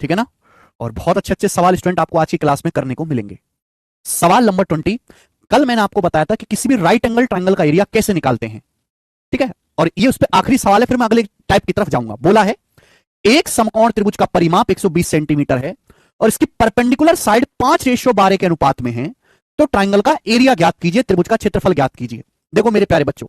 ठीक है ना। और बहुत अच्छे अच्छे सवाल स्टूडेंट आपको आज की क्लास में करने को मिलेंगे। सवाल नंबर 20, कल मैंने आपको बताया था कि किसी भी राइट एंगल ट्रायंगल का एरिया कैसे निकालते हैं, ठीक है। और ये उस पर आखिरी सवाल है, फिर मैं अगले टाइप की तरफ जाऊंगा। बोला है एक समकोण त्रिभुज का परिमाप 120 सेंटीमीटर है और इसकी परपेंडिकुलर साइड 5:12 के अनुपात में है, तो ट्राइंगल का एरिया ज्ञात कीजिए, त्रिभुज का क्षेत्रफल ज्ञात कीजिए। देखो मेरे प्यारे बच्चों,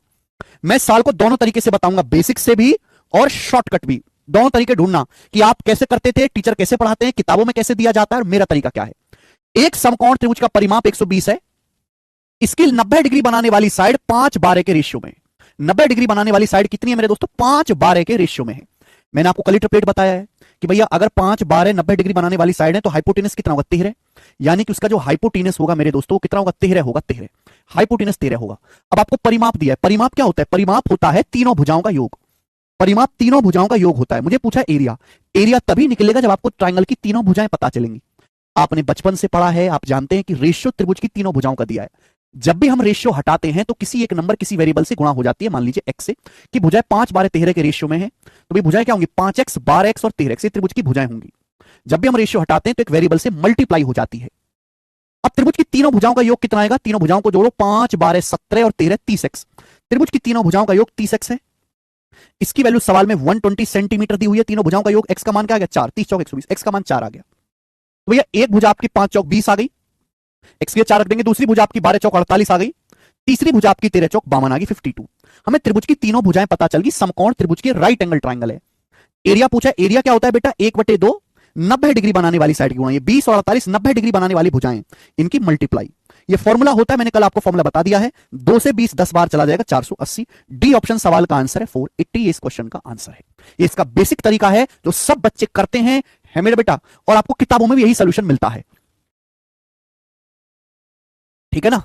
मैं सवाल को दोनों तरीके से बताऊंगा, बेसिक से भी और शॉर्टकट भी। दोनों तरीके ढूंढना कि आप कैसे करते थे, टीचर कैसे पढ़ाते हैं, किताबों में कैसे दिया जाता है और मेरा तरीका क्या है। एक समकोण त्रिभुज का परिमाप 120 है, इसकी 90 डिग्री बनाने वाली साइड 5:12 के रेशियो में। 90 डिग्री बनाने वाली साइड कितनी है मेरे दोस्तों? 5:12 के रेशियो में है। मैंने आपको कल प्लेट बताया है कि भैया अगर 5:12 90 डिग्री बनाने वाली साइड है तो हाइपोटेनस कितना होगा? 13। यानी कि उसका जो हाइपोटेनस होगा मेरे दोस्तों कितना होगा? 13 होगा। 13 हाइपोटेनस 13 होगा। अब आपको परिमाप दिया है। परिमाप क्या होता है? परिमाप होता है तीनों भुजाओं का योग। परिमाप तीनों भुजाओं का योग होता है। मुझे पूछा एरिया, एरिया तभी निकलेगा जब आपको ट्राइंगल की तीनों भुजाएं पता चलेंगी। आपने बचपन से पढ़ा है, आप जानते हैं कि रेशियो त्रिभुज की तीनों भुजाओं का दिया है। जब भी हम रेशियो हटाते हैं तो किसी एक नंबर किसी वेरिएबल से गुणा हो जाती है। मान लीजिए x से कि भुजाएं 5:12 के रेशियो में है, तो भाई भुजाएं क्या होंगी? 5x 12x और 13x, ये त्रिभुज की भुजाएं होंगी। जब भी हम रेशियो हटाते हैं तो एक वेरिएबल से मल्टीप्लाई हो जाती है। अब त्रिभुज की तीनों भुजाओं का योग कितना आएगा? तीनों भुजाओं को जोड़ो, 5 12 17 और 13 30x। त्रिभुज की तीनों भुजाओं का योग 30x है। इसकी वैल्यू सवाल में 120 सेंटीमीटर दी हुई है। तीनों भुजाओं का योग, x का मान क्या आ गया? 4। 30 चौक 120, x का मान 4 आ गया। तो भैया एक भुजा आपकी 5 चौक 20 आ गई, x के 4 रख देंगे। दूसरी भुजा आपकी 12 चौक 48 आ गई। तीसरी भुजा आपकी 13 चौक 52 आ गई, 52। हमें त्रिभुज की तीनों भुजाएं पता चल गई। समकोण त्रिभुज की राइट एंगल ट्राइंगल है। एरिया पूछा, एरिया क्या होता है बेटा? 1/2 90 डिग्री बनाने वाली साइड की गुणा, ये 20 और 48 90 डिग्री बनाने वाली भुजाएं, इनकी मल्टीप्लाई। ये फॉर्मूला होता है, मैंने कल आपको फॉर्मूला बता दिया है। 2 से 20 10 बार चला जाएगा, 480। डी ऑप्शन सवाल का आंसर है 480, ये इस क्वेश्चन का आंसर है। ये इसका बेसिक तरीका है जो सब बच्चे करते हैं, है मेरे बेटा, और आपको किताबों में भी यही सोल्यूशन मिलता है। ठीक है ना।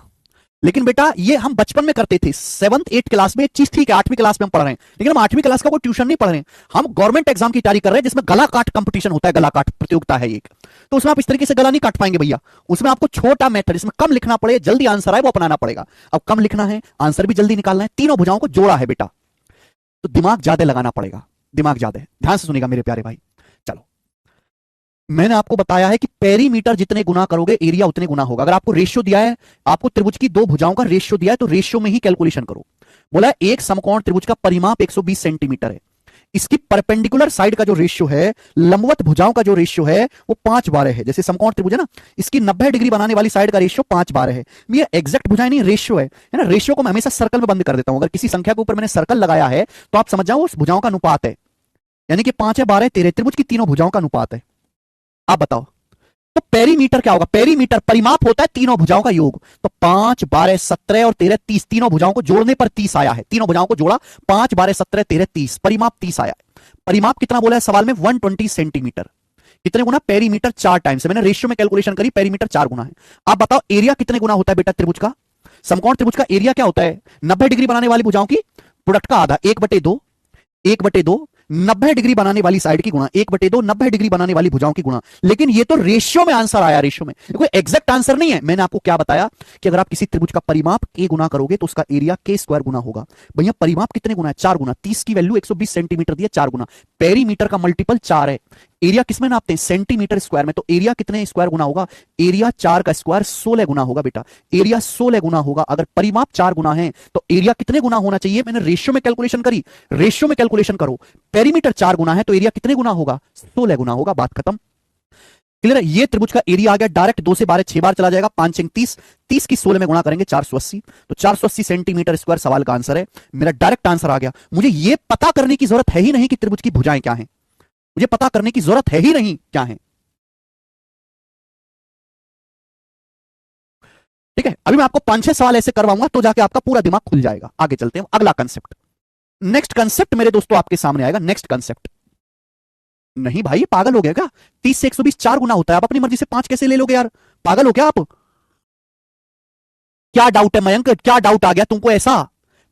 लेकिन बेटा ये हम बचपन में करते थे, 7th 8th क्लास में। एक चीज ठीक है, 8वीं क्लास में हम पढ़ रहे हैं, लेकिन हम 8वीं क्लास का कोई ट्यूशन नहीं पढ़ रहे हैं। हम गवर्नमेंट एग्जाम की तैयारी कर रहे हैं जिसमें गला काट कंपटीशन होता है, गला काट प्रतियोगिता है एक। तो उसमें आप इस तरीके से गला नहीं काट पाएंगे भैया। उसमें आपको छोटा मेथड, जिसमें कम लिखना पड़े, जल्दी आंसर आए, वो अपनाना पड़ेगा। अब कम लिखना है, आंसर भी जल्दी निकालना है, तीनों भुजाओं को जोड़ा है बेटा, तो दिमाग ज्यादा लगाना पड़ेगा। दिमाग ज्यादा, ध्यान से सुनिएगा मेरे प्यारे भाई। चलो, मैंने आपको बताया है कि पेरीमीटर जितने गुना करोगे एरिया उतने गुना होगा। अगर आपको रेशियो दिया है, आपको त्रिभुज की दो भुजाओं का रेशियो दिया है, तो रेशियो में ही कैलकुलेशन करो। बोला है एक समकोण त्रिभुज का परिमाप 120 सेंटीमीटर है, इसकी परपेंडिकुलर साइड का जो रेशियो है, लंबवत भुजाओं का जो रेशियो है, वो 5/12 है। जैसे समकोण त्रिभुज है ना, इसकी 90 डिग्री बनाने वाली साइड का रेशियो 5/12 है। ये एग्जैक्ट भुजाएं नहीं, रेशियो है ना। रेशियो को मैं हमेशा सर्कल में बंद कर देता हूं। अगर किसी संख्या के ऊपर मैंने सर्कल लगाया है तो आप समझ जाओ उस भुजाओं का अनुपात है। यानी कि 5 है 12 13, त्रिभुज की तीनों भुजाओं का अनुपात है। आप बताओ, तो पेरीमीटर क्या होगा? पेरीमीटर परिमाप होता है तीनों भुजाओं का योग। तो 5 12 17 और 13 30, तीनों भुजाओं को जोड़ने पर 30 आया है। तीनों भुजाओं को जोड़ा, 5 12 17 13 30, परिमाप 30 आया है। परिमाप कितना बोला है सवाल में? 120 सेंटीमीटर। कितने गुना? Perimeter 4 times. मैंने रेशियो में कैलकुलेशन करी, पेरीमीटर 4 गुना है। आप बताओ एरिया कितने गुना होता है बेटा त्रिभुज का? समकोण त्रिभुज का एरिया क्या होता है? 90 डिग्री बनाने वाली भुजाओं की प्रोडक्ट का आधा, 1/2। 1/2 90 डिग्री बनाने वाली साइड की गुणा, 1/2 90 डिग्री बनाने वाली भुजाओं की गुणा। लेकिन ये तो रेशियो में आंसर आया, रेशियो में, कोई एग्जैक्ट आंसर नहीं है। मैंने आपको क्या बताया कि अगर आप किसी त्रिभुज का परिमाप के गुना करोगे तो उसका एरिया के स्क्वायर गुना होगा। भैया परिमाप कितने गुना है? 4 गुना। 30 की वैल्यू 120 सेंटीमीटर दी है, 4 गुना। पेरीमीटर का मल्टीपल 4 है। एरिया किसमें नापते हैं? सेंटीमीटर स्क्वायर में। तो एरिया कितने स्क्वायर गुना होगा? एरिया 4 का स्क्वायर 16 गुना होगा बेटा। एरिया 16 गुना होगा। अगर परिमाप 4 गुना है तो एरिया कितने गुना होना चाहिए? मैंने रेशियो में कैलकुलेशन करी, रेशियो में कैलकुलेशन करो। पेरीमीटर 4 गुना है तो एरिया कितने गुना होगा? 16 गुना होगा। बात खत्म। क्लियर है? ये त्रिभुज का एरिया आ गया। डायरेक्ट 2 से 12 6 बार चला जाएगा, 5 30, 30 की 16 में गुणा करेंगे 480, तो 480 सेंटीमीटर स्क्वायर सवाल का आंसर है। मेरा डायरेक्ट आंसर आ गया। मुझे ये पता करने की जरूरत है ही नहीं कि त्रिभुज की भुजाएं क्या हैं। मुझे पता करने की जरूरत है ही नहीं क्या है। ठीक है, अभी मैं आपको 5-6 सवाल ऐसे करवाऊंगा तो जाके आपका पूरा दिमाग खुल जाएगा। आगे चलते हैं, अगला कंसेप्ट। नेक्स्ट कंसेप्ट मेरे दोस्तों आपके सामने आएगा। Next concept. नहीं भाई, पागल हो गया क्या? 30 से 120 4 गुना होता है। आप अपनी मर्जी से 5 कैसे ले लोगे यार? पागल हो क्या आप? क्या डाउट है मयंक? क्या डाउट आ गया तुमको ऐसा?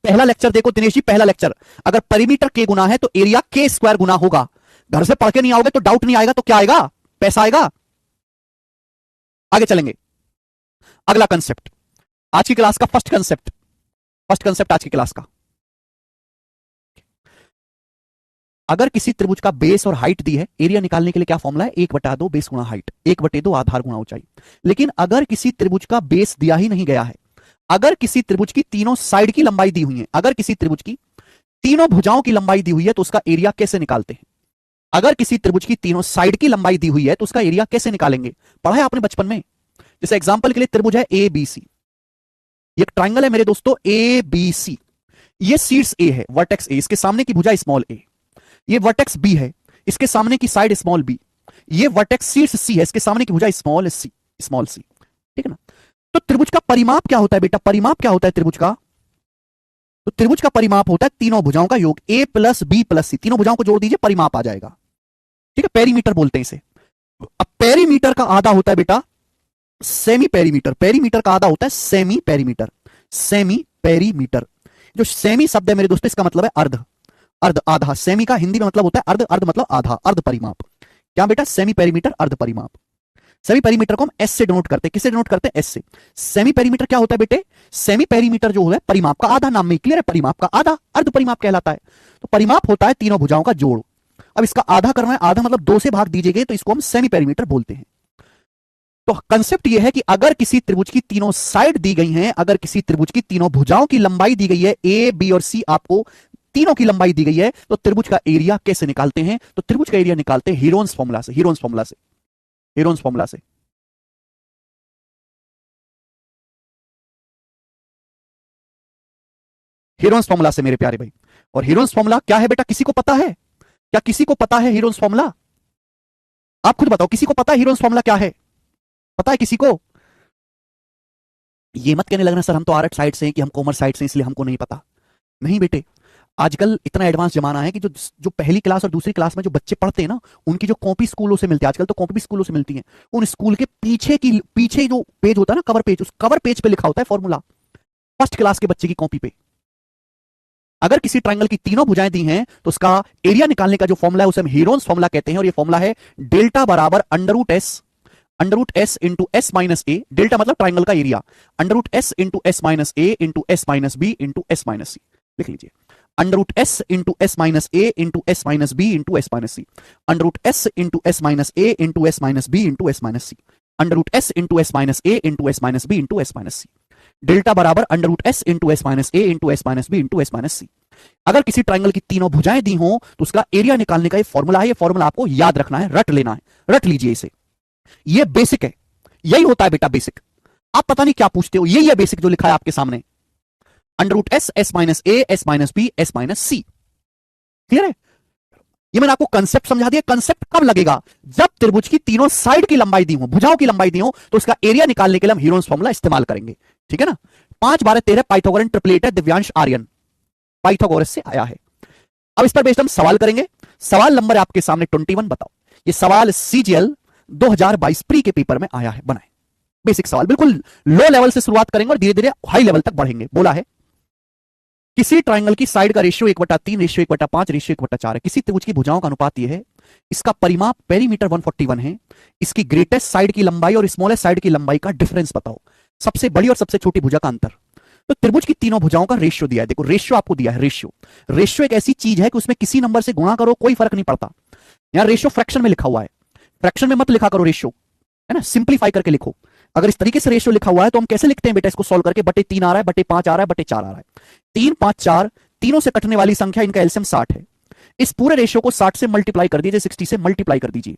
पहला लेक्चर देखो दिनेश जी, पहला लेक्चर। अगर परिमीटर के गुना है तो एरिया के स्क्वायर गुना होगा। घर से पढ़ के नहीं आओगे तो डाउट नहीं आएगा, तो क्या आएगा? पैसा आएगा। आगे चलेंगे, अगला कंसेप्ट, आज की क्लास का फर्स्ट कंसेप्ट। फर्स्ट कंसेप्ट आज की क्लास का, अगर किसी त्रिभुज का बेस और हाइट दी है, एरिया निकालने के लिए क्या फॉर्मूला है, 1/2 बेस गुणा हाइट, 1/2 आधार गुणा ऊंचाई। लेकिन अगर किसी त्रिभुज का बेस दिया ही नहीं गया है, अगर किसी त्रिभुज की तीनों साइड की लंबाई दी हुई है, अगर किसी त्रिभुज की तीनों भुजाओं की लंबाई दी हुई है, तो उसका एरिया कैसे निकालते हैं? अगर किसी त्रिभुज की तीनों साइड की लंबाई दी हुई है तो उसका एरिया कैसे निकालेंगे? पढ़ा है आपने बचपन में। जैसे एग्जांपल के लिए त्रिभुज है ए बी सी, ये एक ट्राइंगल है मेरे दोस्तों ए बी सी, ये शीर्ष ए है, वर्टेक्स ए, इसके सामने की भुजा स्मॉल ए, ये वर्टेक्स बी है, इसके सामने की साइड स्मॉल बी, ये वर्टेक्स शीर्ष सी है, इसके सामने की भुजा स्मॉल सी, स्मॉल सी, ठीक है ना। तो त्रिभुज का परिमाप क्या होता है बेटा? परिमाप क्या होता है त्रिभुज का? तो त्रिभुज का परिमाप होता है तीनों भुजाओं का योग, ए प्लस बी प्लस सी, तीनों भुजाओं को जोड़ दीजिए, परिमाप आ जाएगा, ठीक है। पेरीमीटर बोलते हैं इसे। अब पेरीमीटर का आधा होता है बेटा सेमी पेरीमीटर, पेरीमीटर का आधा होता है सेमी पेरीमीटर, सेमी पेरीमीटर। जो सेमी शब्द है मेरे दोस्तों, इसका मतलब है अर्ध, अर्ध आधा, सेमी का हिंदी में मतलब होता है अर्ध, अर्ध मतलब आधा, अर्ध परिमाप। क्या बेटा? सेमी पेरीमीटर, अर्ध परिमाप। सेमी पेरीमीटर को हम एस से डिनोट करते हैं, किससे डिनोट करते हैं? एस से। सेमी पेरीमीटर क्या होता है बेटे? सेमी पेरीमीटर जो है परिमाप का आधा, नाम में क्लियर है, परिमाप का आधा, अर्ध परिमाप कहलाता है। तो परिमाप होता है तीनों भुजाओं का जोड़। अब इसका आधा करना है, आधा मतलब 2 से भाग दीजिए गए, तो इसको हम सेमी पेरीमीटर बोलते हैं। तो कंसेप्ट यह है कि अगर किसी त्रिभुज की तीनों साइड दी गई हैं, अगर किसी त्रिभुज की तीनों भुजाओं की लंबाई दी गई है, ए बी और सी, आपको तीनों की लंबाई दी गई है, तो त्रिभुज का एरिया कैसे निकालते हैं? तो त्रिभुज का एरिया निकालते हैं हीरोन्स फॉर्मूला से, हीरोन्स फॉर्मूला से, हीरोन्स फॉर्मूला से। हीरोन्स फॉर्मूला से मेरे प्यारे भाई। और हीरोन्स फॉर्मूला क्या है बेटा? किसी को पता है? क्या किसी को पता है हीरोन्स फॉर्मूला? आप खुद बताओ, किसी को पता है हीरोन्स फॉर्मूला क्या है? पता है किसी को? ये मत कहने लगना सर हम तो आर्ट साइड से हैं कि हम कॉमर्स साइड से इसलिए हमको नहीं पता। नहीं बेटे, आजकल इतना एडवांस जमाना है कि जो जो पहली क्लास और दूसरी क्लास में जो बच्चे पढ़ते हैं ना, उनकी जो कॉपी स्कूलों से मिलती है, आजकल तो कॉपी भी स्कूलों से मिलती है, उन स्कूल के पीछे जो पेज होता है ना, कवर पेज, उस कवर पेज पे लिखा होता है फॉर्मूला, फर्स्ट क्लास के बच्चे की कॉपी पे। अगर किसी ट्रायंगल की तीनों भुजाएं दी हैं तो उसका एरिया निकालने का जो फॉर्मूला है उसे हम हीरोन्स फॉर्मूला कहते हैं, और ये फॉर्मूला है डेल्टा बराबर under root S into S minus A, delta मतलब ट्राइंगल का area, under root S into S minus A into S minus B into S minus C. लिख लीजिए, under root S into S minus A into S minus B into S minus C, under root S into S minus A into S minus B into S minus C, under root S into S minus A into S minus B into S minus C. Delta बराबर under root S into S minus A into S minus B into S minus C. अगर किसी triangle की तीनों भुजाएं दी हो तो उसका area निकालने का ये फॉर्मूला है, ये फॉर्मूला आपको याद रखना है, रट लेना है, रट लीजिए इसे। ये बेसिक है, यही होता है बेटा बेसिक। आप पता नहीं क्या पूछते हो, यही है बेसिक जो लिखा है आपके सामने, under root S, S minus A, S minus B, S minus C. Clear है? ये मैंने आपको कंसेप्ट समझा दिया। कंसेप्ट कब लगेगा? जब त्रिभुज की तीनों साइड की लंबाई दी हो, भुजाओं की लंबाई दी हो, तो उसका एरिया निकालने के लिए हम हीरोन्स फॉर्मूला इस्तेमाल करेंगे। ठीक है ना? 5 12 13 पाइथागोरन ट्रिपलेट है, दिव्यांश आर्यन पाइथागोरस से आया है। अब इस पर बेस्ड हम सवाल करेंगे। सवाल नंबर आपके सामने 21। बताओ, ये सवाल सीजीएल 2022 प्री के पेपर में आया है, बनाए। बेसिक सवाल, बिल्कुल लो लेवल से शुरुआत करेंगे और धीरे धीरे हाई लेवल तक बढ़ेंगे। बोला है किसी ट्राइंगल की साइड का रेशियो 1/3, रेशियो 1/5, रेशियो 1/4 है। किसी त्रिभुज की भुजाओं का अनुपात यह है, इसका परिमाप पेरीमीटर 141 है, इसकी ग्रेटेस्ट साइड की लंबाई और स्मॉलेस्ट साइड की लंबाई का डिफरेंस बताओ, सबसे बड़ी और सबसे छोटी भुजा का अंतर। तो त्रिभुज की तीनों भुजाओं का रेशियो दिया है। देखो रेशियो आपको दिया है, रेशियो एक ऐसी चीज है कि उसमें किसी नंबर से गुणा करो कोई फर्क नहीं पड़ता। यहां रेशियो फ्रैक्शन में लिखा हुआ है, फ्रैक्शन में मत लिखा करो रेशियो, है ना, सिंप्लीफाई करके लिखो। अगर इस तरीके से रेशियो लिखा हुआ है तो हम कैसे लिखते हैं बेटा इसको सॉल्व करके? बटे 3 आ रहा है, बटे 5 आ रहा है, बटे 4 आ रहा है। 3 5 4 तीनों से कटने वाली संख्या, इनका एलसीएम 60 है। इस पूरे रेशियो को 60 से मल्टीप्लाई कर दीजिए, 60 से मल्टीप्लाई कर दीजिए।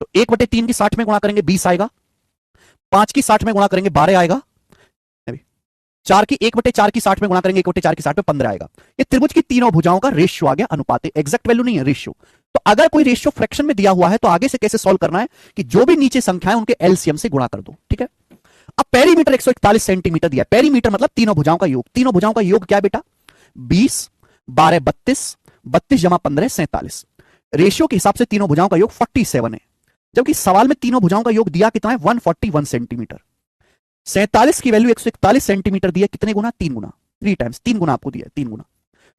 तो 1/3 की 60 में गुणा करेंगे 20 आएगा, 5 की 60 में गुणा करेंगे 12 आएगा, 4 की 1/4 की 60 में गुणा करेंगे 1/4 की 60 में 15 आएगा। ये त्रिभुज की तीनों भुजाओं का रेशियो आ गया, अनुपात। एग्जैक्ट वैल्यू नहीं है, रेशियो। तो अगर कोई रेशियो फ्रैक्शन में दिया हुआ है तो आगे से कैसे सॉल्व करना है कि जो भी नीचे संख्या है उनके एलसीएम से गुणा कर दो। ठीक है? अब पेरीमीटर 141 सेंटीमीटर दिया। पेरीमीटर मतलब तीनों भुजाओं का योग। तीनों भुजाओं का योग क्या है बेटा? 20 12 32, 32 जमा 15 47। रेशियो के हिसाब से तीनों भुजाओं का योग 47 है, जबकि सवाल में तीनों भुजाओं का योग दिया कितना है? 141 सेंटीमीटर। 47 की वैल्यू 141 सेंटीमीटर दी है, कितने गुना? 3 गुना, 3 टाइम्स, 3 गुना आपको दिया है, 3 गुना।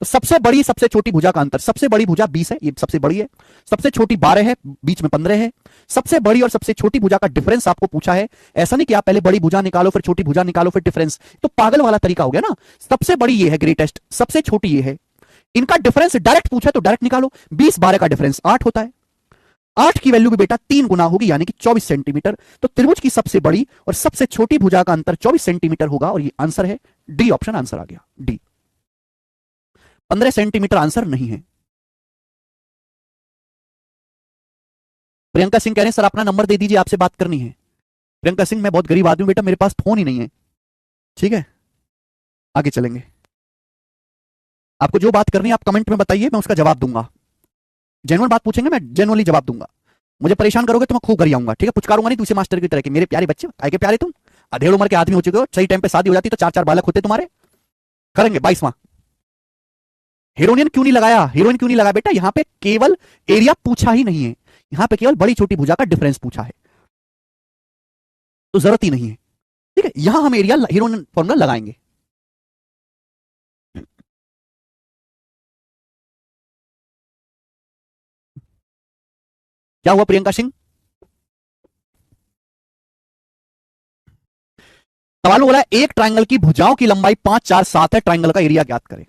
तो सबसे बड़ी सबसे छोटी भुजा का अंतर, सबसे बड़ी भुजा 20 है, ये सबसे बड़ी है, सबसे छोटी 12 है, बीच में 15 है। सबसे बड़ी और सबसे छोटी भुजा का डिफरेंस आपको पूछा है। ऐसा नहीं कि आप पहले बड़ी भुजा निकालो फिर छोटी भुजा निकालो फिर डिफरेंस, तो पागल वाला तरीका हो गया ना। सबसे बड़ी ये है ग्रेटेस्ट, सबसे छोटी ये है। इनका डिफरेंस डायरेक्ट पूछा तो डायरेक्ट निकालो। 20-12 का डिफरेंस 8 होता है। 8 की वैल्यू भी बेटा 3 गुना होगी, यानी कि 24 सेंटीमीटर। तो त्रिभुज की सबसे बड़ी और सबसे छोटी भुजा का अंतर 24 सेंटीमीटर होगा, और ये आंसर है डी ऑप्शन आंसर आ गया डी। 15 सेंटीमीटर आंसर नहीं है। प्रियंका सिंह कह रहे हैं सर अपना नंबर दे दीजिए, आपसे बात करनी है। प्रियंका सिंह मैं बहुत गरीब आदमी हूं बेटा, मेरे पास फोन ही नहीं है। ठीक है, आगे चलेंगे। आपको जो बात करनी है आप कमेंट में बताइए, मैं उसका जवाब दूंगा। जेन्युइन बात पूछेंगे मैं जेन्युइनली जवाब दूंगा। मुझे परेशान करोगे तो मैं खूब गरियाऊंगा, ठीक है, पुचकारूंगा नहीं दूसरे मास्टर की तरह के। मेरे प्यारे बच्चे, काय के प्यारे तुम, अधेड़ उम्र के आदमी हो चुके हो, सही टाइम पे शादी हो जाती तो 4-4 बालक होते तुम्हारे। करेंगे 22वां। हीरोइन क्यों नहीं लगाया, हीरोइन क्यों नहीं लगाया बेटा? यहां पे केवल एरिया पूछा ही नहीं है, यहां पे केवल बड़ी छोटी भुजा का डिफरेंस पूछा है, तो जरूरत ही नहीं है। ठीक है, यहां हम एरिया हीरोइन फॉर्मूला लगाएंगे। क्या हुआ प्रियंका सिंह? सवाल में बोला है एक ट्रायंगल की भुजाओं की लंबाई 5, 4, 7 है, ट्रायंगल का एरिया ज्ञात करें।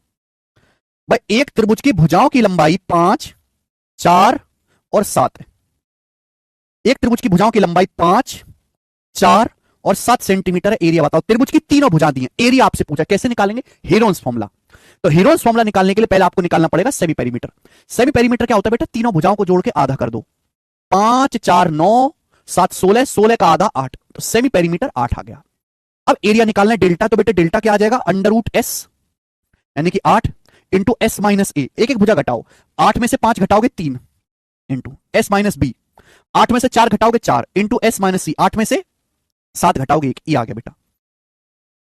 भाई एक त्रिभुज की भुजाओं की लंबाई 5, 4 और 7 है। एक त्रिभुज की भुजाओं की लंबाई 5, 4 और 7 सेंटीमीटर है। एरिया बताओ। त्रिभुज की तीनों भुजा दी हैं, एरिया आपसे पूछा, कैसे निकालेंगे? Heron's formula. तो हीरोन्स फॉर्मूला निकालने के लिए पहले आपको निकालना पड़ेगा सेमी पेरीमीटर। सेमी पेरीमीटर क्या होता है बेटा? तीनों भुजाओं को जोड़ के आधा कर दो। 5, 4, 9, 7, 16, 16 का आधा 8, तो सेमी पेरीमीटर 8 आ गया। अब एरिया निकालना है डेल्टा, तो बेटे डेल्टा क्या आ जाएगा? अंडर रूट एस, यानी कि 8 इंटू एस माइनस ए। एक एक भुजा घटाओ, 8 में से 5 घटाओगे 3 इंटू एस माइनस बी, 8 में से 4 घटाओगे 4 इंटू एस माइनस सी, 8 में से 7 घटाओगे 1, ये आ गया बेटा।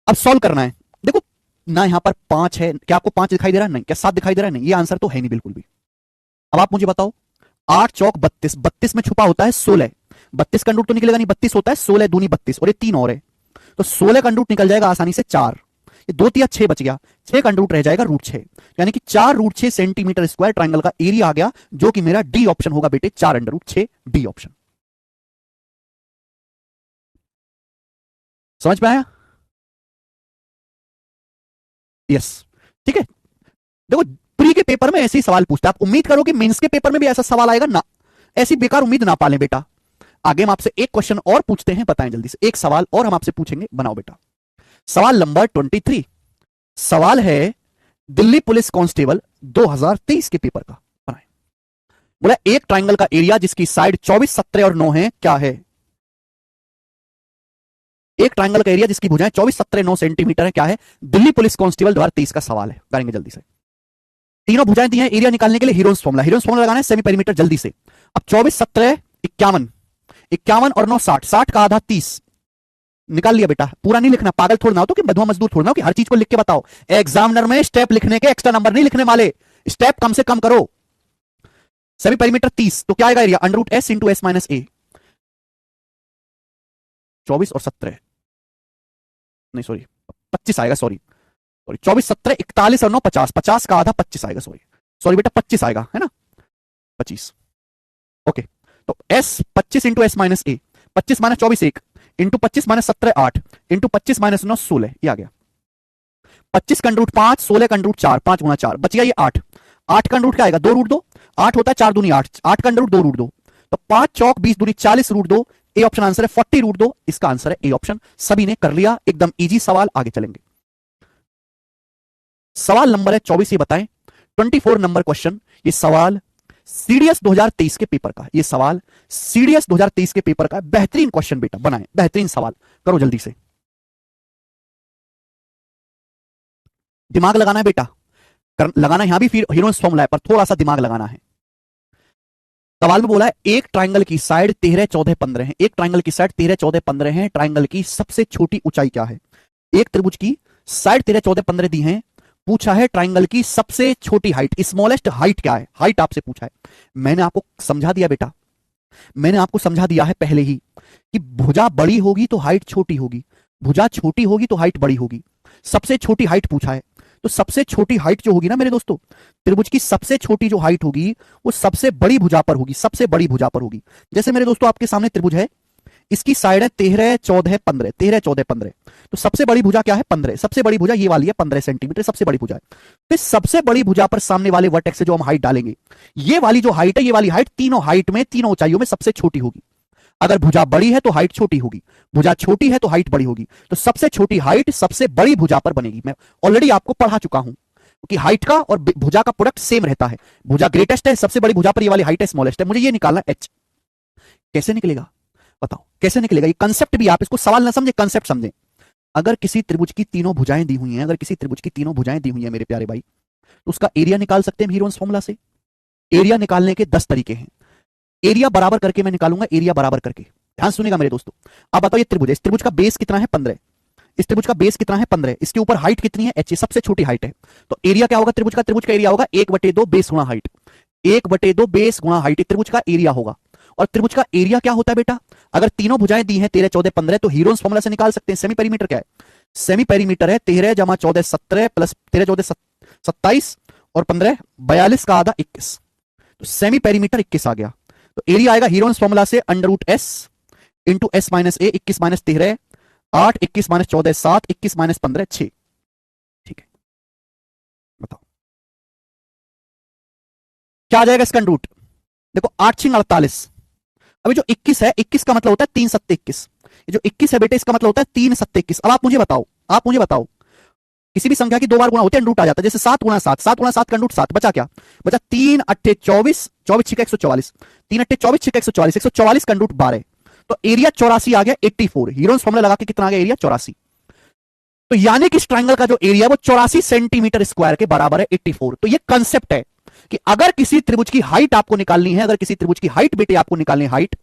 अब सॉल्व करना है। देखो ना यहां पर 5 है, क्या आपको 5 दिखाई दे रहा है? नहीं। क्या 7 दिखाई दे रहा है? नहीं। ये आंसर तो है नहीं बिल्कुल भी। अब आप मुझे बताओ, 8 चौक 32, 32 में छुपा होता है 16, 32 का अंडर तो निकलेगा नहीं, 32 होता है, 16 दूनी 32 और ये 3 और है, तो 16 का अंडर निकल जाएगा आसानी से 4, ये 2 तिया 6 बच गया, 6 का अंडर रह जाएगा √6, यानी कि 4 √6 सेंटीमीटर स्क्वायर ट्राइंगल का एरिया आ गया, जो कि मेरा डी ऑप्शन होगा बेटे, 4 √6 डी ऑप्शन। समझ में आया? यस, ठीक है। देखो प्री के पेपर में ऐसे ही सवाल पूछता है, आप उम्मीद करो कि मेंस के पेपर में भी ऐसा सवाल आएगा ना, ऐसी बेकार उम्मीद ना पालें बेटा। आगे हम आपसे एक क्वेश्चन और पूछते हैं, बताएं जल्दी से, एक सवाल और हम आपसे पूछेंगे, बनाओ बेटा। सवाल नंबर 23 सवाल है दिल्ली पुलिस कांस्टेबल 2023 के पेपर का, बनाएं। बोला एक ट्राइंगल का एरिया जिसकी साइड 24, 17 और 9 है, क्या है? एक ट्राइंगल का एरिया जिसकी भुजाएं 24, 17, 9 सेंटीमीटर है, क्या है? दिल्ली पुलिस कांस्टेबल 2023 का सवाल है, करेंगे जल्दी से। तीनों भुजाएं दी हैं, एरिया निकालने के लिए हीरोन्स फॉर्मूला, हीरोन्स फॉर्मूला लगाना है सेमी पेरीमीटर, जल्दी से। अब 24, 17, 51, 51 और 9 60, 60 का आधा 30, निकाल लिया बेटा। पूरा नहीं लिखना, पागल थोड़ा ना हो तो, कि बधुआ मजदूर थोड़ा ना हो कि हर चीज को लिख के बताओ। एग्जामिनर में स्टेप लिखने के एक्स्ट्रा नंबर नहीं लिखने वाले, स्टेप कम से कम करो। सेमी पेरीमीटर 30, तो क्या आएगा area? Under root S into S minus A. 24 और 17, नहीं सॉरी 25 आएगा, सॉरी 24, 17, 41 और 9 50, 50 का आधा 25 आएगा, सॉरी सॉरी बेटा 25 आएगा, है ना, 25। ओके, तो एस 25 इंटू एस माइनस ए, 25 minus 24 1 into 25 minus 17 8 into 25 minus 9 16, ये आ गया। 25 का अंडर 5, 16 का अंडर 4, 5 गुना 4 बच गया, ये 8, 8 का अंडर क्या आएगा? 2 रूट 2, 8 होता है 4 दूनी 8, 8 का अंडर 2 रूट 2, तो 5 चौक 20 दूनी 40 रूट 2, ए ऑप्शन आंसर है 40 रूट 2, इसका आंसर है ए ऑप्शन। सभी ने कर लिया, एकदम इजी सवाल, आगे चलेंगे। सवाल नंबर है 24, ये बताएं 24 नंबर क्वेश्चन, ये सवाल सीडीएस 2023 के पेपर का, ये सवाल सीडीएस 2023 के पेपर का बेहतरीन क्वेश्चन बेटा, बनाएं बेहतरीन सवाल, करो जल्दी से। दिमाग लगाना है बेटा, लगाना यहां भी फिर हीरोन्स फॉर्मूला है, पर थोड़ा सा दिमाग लगाना है। सवाल में बोला है एक ट्राइंगल की साइड 13, 14, 15 है, एक ट्राइंगल की साइड 13, 14, 15 है, ट्राइंगल की सबसे छोटी ऊंचाई क्या है? एक त्रिभुज की साइड 13, 14, 15 दी है, पूछा है ट्राइंगल की सबसे छोटी हाइट, स्मॉलेस्ट हाइट क्या है? हाइट आपसे पूछा है। मैंने आपको समझा दिया बेटा, मैंने आपको समझा दिया है पहले ही कि भुजा बड़ी होगी तो हाइट छोटी होगी, भुजा छोटी होगी तो हाइट बड़ी होगी। सबसे छोटी हाइट पूछा है, तो सबसे छोटी हाइट जो होगी ना मेरे दोस्तों, त्रिभुज की सबसे छोटी जो हाइट होगी वो सबसे बड़ी भुजा पर होगी, सबसे बड़ी भुजा पर होगी। जैसे मेरे दोस्तों आपके सामने त्रिभुज है, इसकी साइड है 13, 14, 15, 13, 14, 15। तो सबसे बड़ी भुजा क्या है? 15। सबसे बड़ी भुजा ये वाली है 15 सेंटीमीटर, सबसे बड़ी भुजा है। तो सबसे बड़ी भुजा पर सामने वाले वर्टेक्स से जो हम हाइट डालेंगे, ये वाली जो हाइट है, ये वाली हाइट तीनों हाइट में, तीनों ऊंचाइयों में सबसे छोटी होगी। अगर भुजा बड़ी है तो हाइट छोटी होगी, भुजा छोटी है तो हाइट बड़ी होगी। तो सबसे छोटी हाइट सबसे बड़ी भुजा पर बनेगी। मैं ऑलरेडी आपको पढ़ा चुका हूं कि हाइट का और भुजा का प्रोडक्ट सेम रहता है। भुजा ग्रेटेस्ट है, सबसे बड़ी भुजा पर ये वाली हाइट है स्मॉलेस्ट है। मुझे ये निकालना एच। कैसे निकलेगा बताओ, कैसे निकलेगा? ये कंसेप्ट भी आप इसको सवाल ना समझे, कंसेप्ट समझे। अगर किसी त्रिभुज की तीनों भुजाएं दी हुई हैं, अगर किसी त्रिभुज की तीनों भुजाएं दी हुई हैं मेरे प्यारे भाई, तो उसका एरिया निकाल सकते हैं हीरोन्स फॉर्मूला से। एरिया निकालने के 10 तरीके हैं। एरिया बराबर करके मैं निकालूंगा, एरिया बराबर करके। ध्यान सुनेगा मेरे दोस्तों। अब बताओ, ये त्रिभुज है, इस त्रिभुज का बेस कितना है? 15। इस त्रिभुज का बेस कितना है? 15। इसके ऊपर हाइट कितनी है? एच, सबसे छोटी हाइट है। तो एरिया क्या होगा त्रिभुज का? त्रिभुज का एरिया होगा 1/2 बेस गुणा हाइट। 1/2 बेस गुणा हाइट त्रिभुज का एरिया होगा। और त्रिभुज का एरिया क्या होता है बेटा? अगर तीनों भुजाएं दी हैं 13, 14, 15, तो हीरोन्स फॉर्मूला से निकाल सकते हैं। सेमी पेरीमीटर क्या है? सेमी पेरीमीटर है 13 जमा 14 17 प्लस 13 14 27 और 15 42 का आधा 21। तो सेमी पेरीमीटर 21 आ गया। तो एरिया आएगा हीरोन्स फॉर्मूला से √s इंटू s माइनस ए। 21 माइनस 13 8, 21 माइनस 14 7, 21 माइनस 15 6। ठीक है, बताओ क्या आ जाएगा इसका रूट? देखो 8 6 48। अभी जो 21 है, 21 का मतलब होता है 3 7 21। ये जो 21 है बेटे, इसका मतलब होता है 3 7 21। अब आप मुझे बताओ, आप मुझे बताओ, किसी भी संख्या की 2 बार गुणा होते हैं रूट आ जाता है। जैसे 7 गुणा 7, 7 गुणा 7 का रूट 7, बचा क्या? बचा 3 8 24, 24 6 144, 3 8 24 6 144, 144 का रूट 12। तो एरिया 84 आ गया 84। हीरोन्स फॉर्मूला लगा के कितना आ गया एरिया? 84। तो यानी कि इस ट्राइंगल का जो एरिया वो 84 सेंटीमीटर स्क्वायर के बराबर है 84। तो ये कंसेप्ट है कि अगर किसी त्रिभुज की हाइट आपको निकालनी है, अगर किसी त्रिभुज की हाइट बेटे आपको निकालनी है हाइट,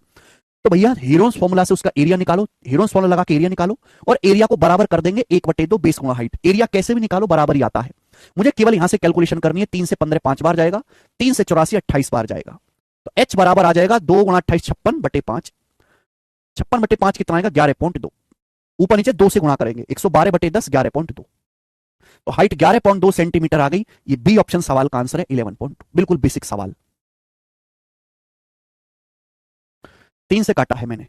तो भैया हीरोन्स फॉर्मूला से उसका एरिया निकालो, हीरोन्स फॉर्मूला लगा के एरिया निकालो और एरिया को बराबर कर देंगे 1/2 बेस गुणा हाइट। एरिया कैसे भी निकालो बराबर ही आता है। मुझे केवल यहां से कैलकुलेशन करनी है। 3 से 15 5 बार जाएगा, 3 से 84 28 बार जाएगा। तो एच बराबर आ जाएगा 2 गुणा 28 56/5। 56/5 कितना आएगा? 11.2। ऊपर नीचे 2 से गुणा करेंगे, 112/10 11.2। तो हाइट 11.2 सेंटीमीटर आ गई। ये बी ऑप्शन सवाल का आंसर है 11.2। बिल्कुल बेसिक सवाल, 3 से काटा है मैंने।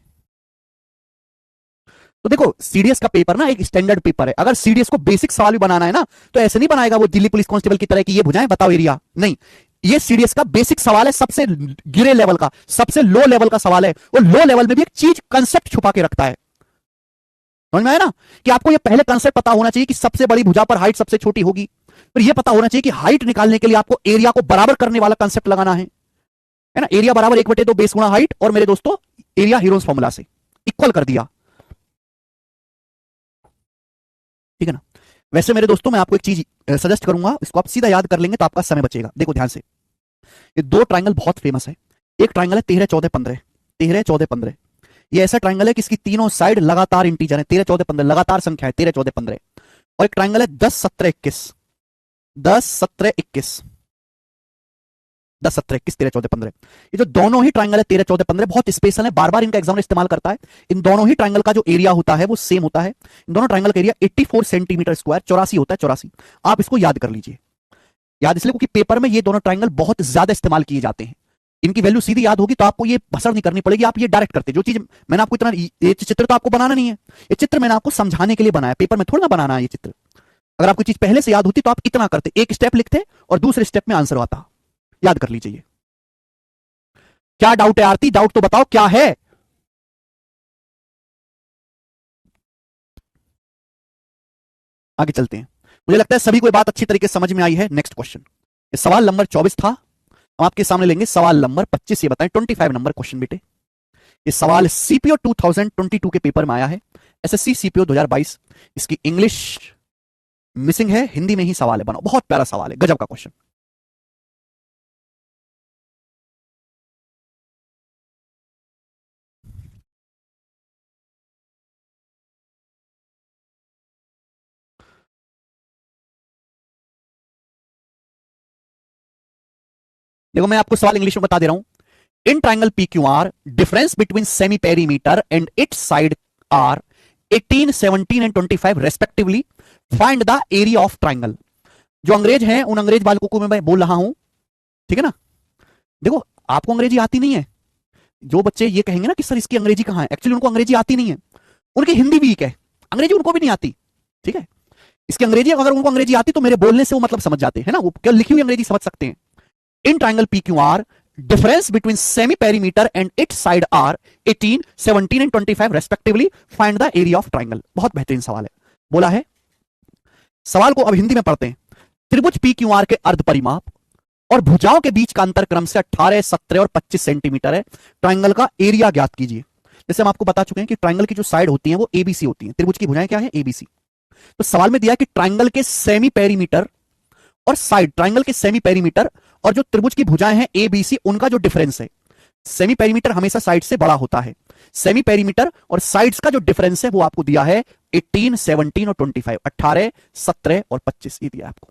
तो देखो सीडीएस का पेपर ना एक स्टैंडर्ड पेपर है। अगर सीडीएस को बेसिक सवाल भी बनाना है ना, तो ऐसे नहीं बनाएगा वो दिल्ली पुलिस कांस्टेबल की तरह कि ये भुजाएं बताओ एरिया। नहीं, ये सीडीएस का बेसिक सवाल है, सबसे गिरे लेवल का, सबसे लो लेवल का सवाल है। वो लो लेवल में भी एक चीज कंसेप्ट छुपा के रखता है। समझ में आया ना कि आपको ये पहले कंसेप्ट पता होना चाहिए कि सबसे बड़ी भुजा पर हाइट सबसे छोटी होगी। फिर ये पता होना चाहिए कि हाइट निकालने के लिए आपको एरिया को बराबर करने वाला कंसेप्ट लगाना है ना। एरिया बराबर 1/2 बेस गुणा हाइट, और मेरे दोस्तों एरिया हीरोन्स फॉर्मूला से इक्वल कर दिया। ठीक है ना। वैसे मेरे दोस्तों मैं आपको एक चीज सजेस्ट करूंगा, इसको आप सीधा याद कर लेंगे तो आपका समय बचेगा। देखो ध्यान से, ये 2 ट्राइंगल बहुत फेमस है। एक ट्राइंगल है 13 14 15, 13 14 15। ये ऐसा ट्राइंगल है कि इसकी तीनों साइड लगातार इंटीजर है। 13 14 15 लगातार संख्या है 13 14 15। और एक ट्राइंगल है 10 17 21, 10 17 21, 10 17 21 13 14 15। ये जो दोनों ही ट्राइंगल है 13 14 15 बहुत स्पेशल है, बार बार इनका एग्जाम इस्तेमाल करता है। इन दोनों ही ट्राइंगल का जो एरिया होता है वो सेम होता है। इन दोनों ट्राइंगल का एरिया 84 सेंटीमीटर स्क्वायर 84 होता है, 84। आप इसको याद कर लीजिए। याद इसलिए क्योंकि पेपर में ये दोनों ट्राइंगल बहुत ज्यादा इस्तेमाल किए जाते हैं। इनकी वैल्यू सीधी याद होगी तो आपको ये भसड़ नहीं करनी पड़ेगी, आप ये डायरेक्ट करते। जो चीज मैंने आपको इतना, ये चित्र तो आपको बनाना नहीं है, ये चित्र मैंने आपको समझाने के लिए बनाया, पेपर में थोड़ा ना बनाना है ये चित्र। अगर आपको चीज पहले से याद होती तो आप इतना करते, एक स्टेप लिखते और दूसरे स्टेप में आंसर आता। याद कर लीजिए। क्या डाउट है आरती? डाउट तो बताओ क्या है। आगे चलते हैं। मुझे लगता है सभी को बात अच्छी तरीके से समझ में आई है। नेक्स्ट क्वेश्चन, सवाल नंबर 24 था। हम आपके सामने लेंगे सवाल नंबर 25। ये बताएं 25 नंबर क्वेश्चन बेटे। ये सवाल सीपीओ 2022 के पेपर में आया है, एसएससी सीपीओ 2022। इसकी इंग्लिश मिसिंग है, हिंदी में ही सवाल है। बनाओ, बहुत प्यारा सवाल है, गजब का क्वेश्चन। देखो मैं आपको सवाल इंग्लिश में बता दे रहा हूं। In triangle PQR, difference between semi perimeter and its side are 18 17 and 25 respectively, find the area of triangle. जो अंग्रेज हैं उन अंग्रेज बालकों को मैं बोल रहा हूं, ठीक है ना। देखो आपको अंग्रेजी आती नहीं है, जो बच्चे ये कहेंगे ना कि सर इसकी अंग्रेजी कहाँ है, एक्चुअली उनको अंग्रेजी आती नहीं है, उनकी हिंदी वीक है, अंग्रेजी उनको भी नहीं आती, ठीक है। इसकी अंग्रेजी, अगर उनको अंग्रेजी आती तो मेरे बोलने से वो मतलब समझ जाते हैं ना, वो क्या लिखी हुई अंग्रेजी समझ सकते हैं। In triangle P Q R difference between semi perimeter and its side are 18, 17 and 25 respectively. Find the area of triangle. बहुत बेहतरीन सवाल है, बोला है। सवाल को अब हिंदी में पढ़ते हैं। त्रिभुज पी क्यू आर के अर्ध परिमाप और भुजाओं के बीच का अंतर क्रम से 18, 17 और 25 सेंटीमीटर है। ट्राइंगल का एरिया ज्ञात कीजिए। जैसे हम आपको बता चुके हैं कि ट्राइंगल की जो साइड होती है वो एबीसी होती है, त्रिभुज की भुजाएं क्या है, एबीसी। तो सवाल में दिया कि ट्राइंगल के सेमी पेरीमीटर और साइड, ट्राइंगल के सेमी पेरीमीटर और जो त्रिभुज की भुजाएं हैं ए बी सी, उनका जो डिफरेंस है, सेमी पेरीमीटर हमेशा साइड से बड़ा होता है, सेमी पेरीमीटर और साइड्स का जो डिफरेंस है वो आपको दिया है 18, 17 और 25, 18, 17 और 25, ये दिया आपको,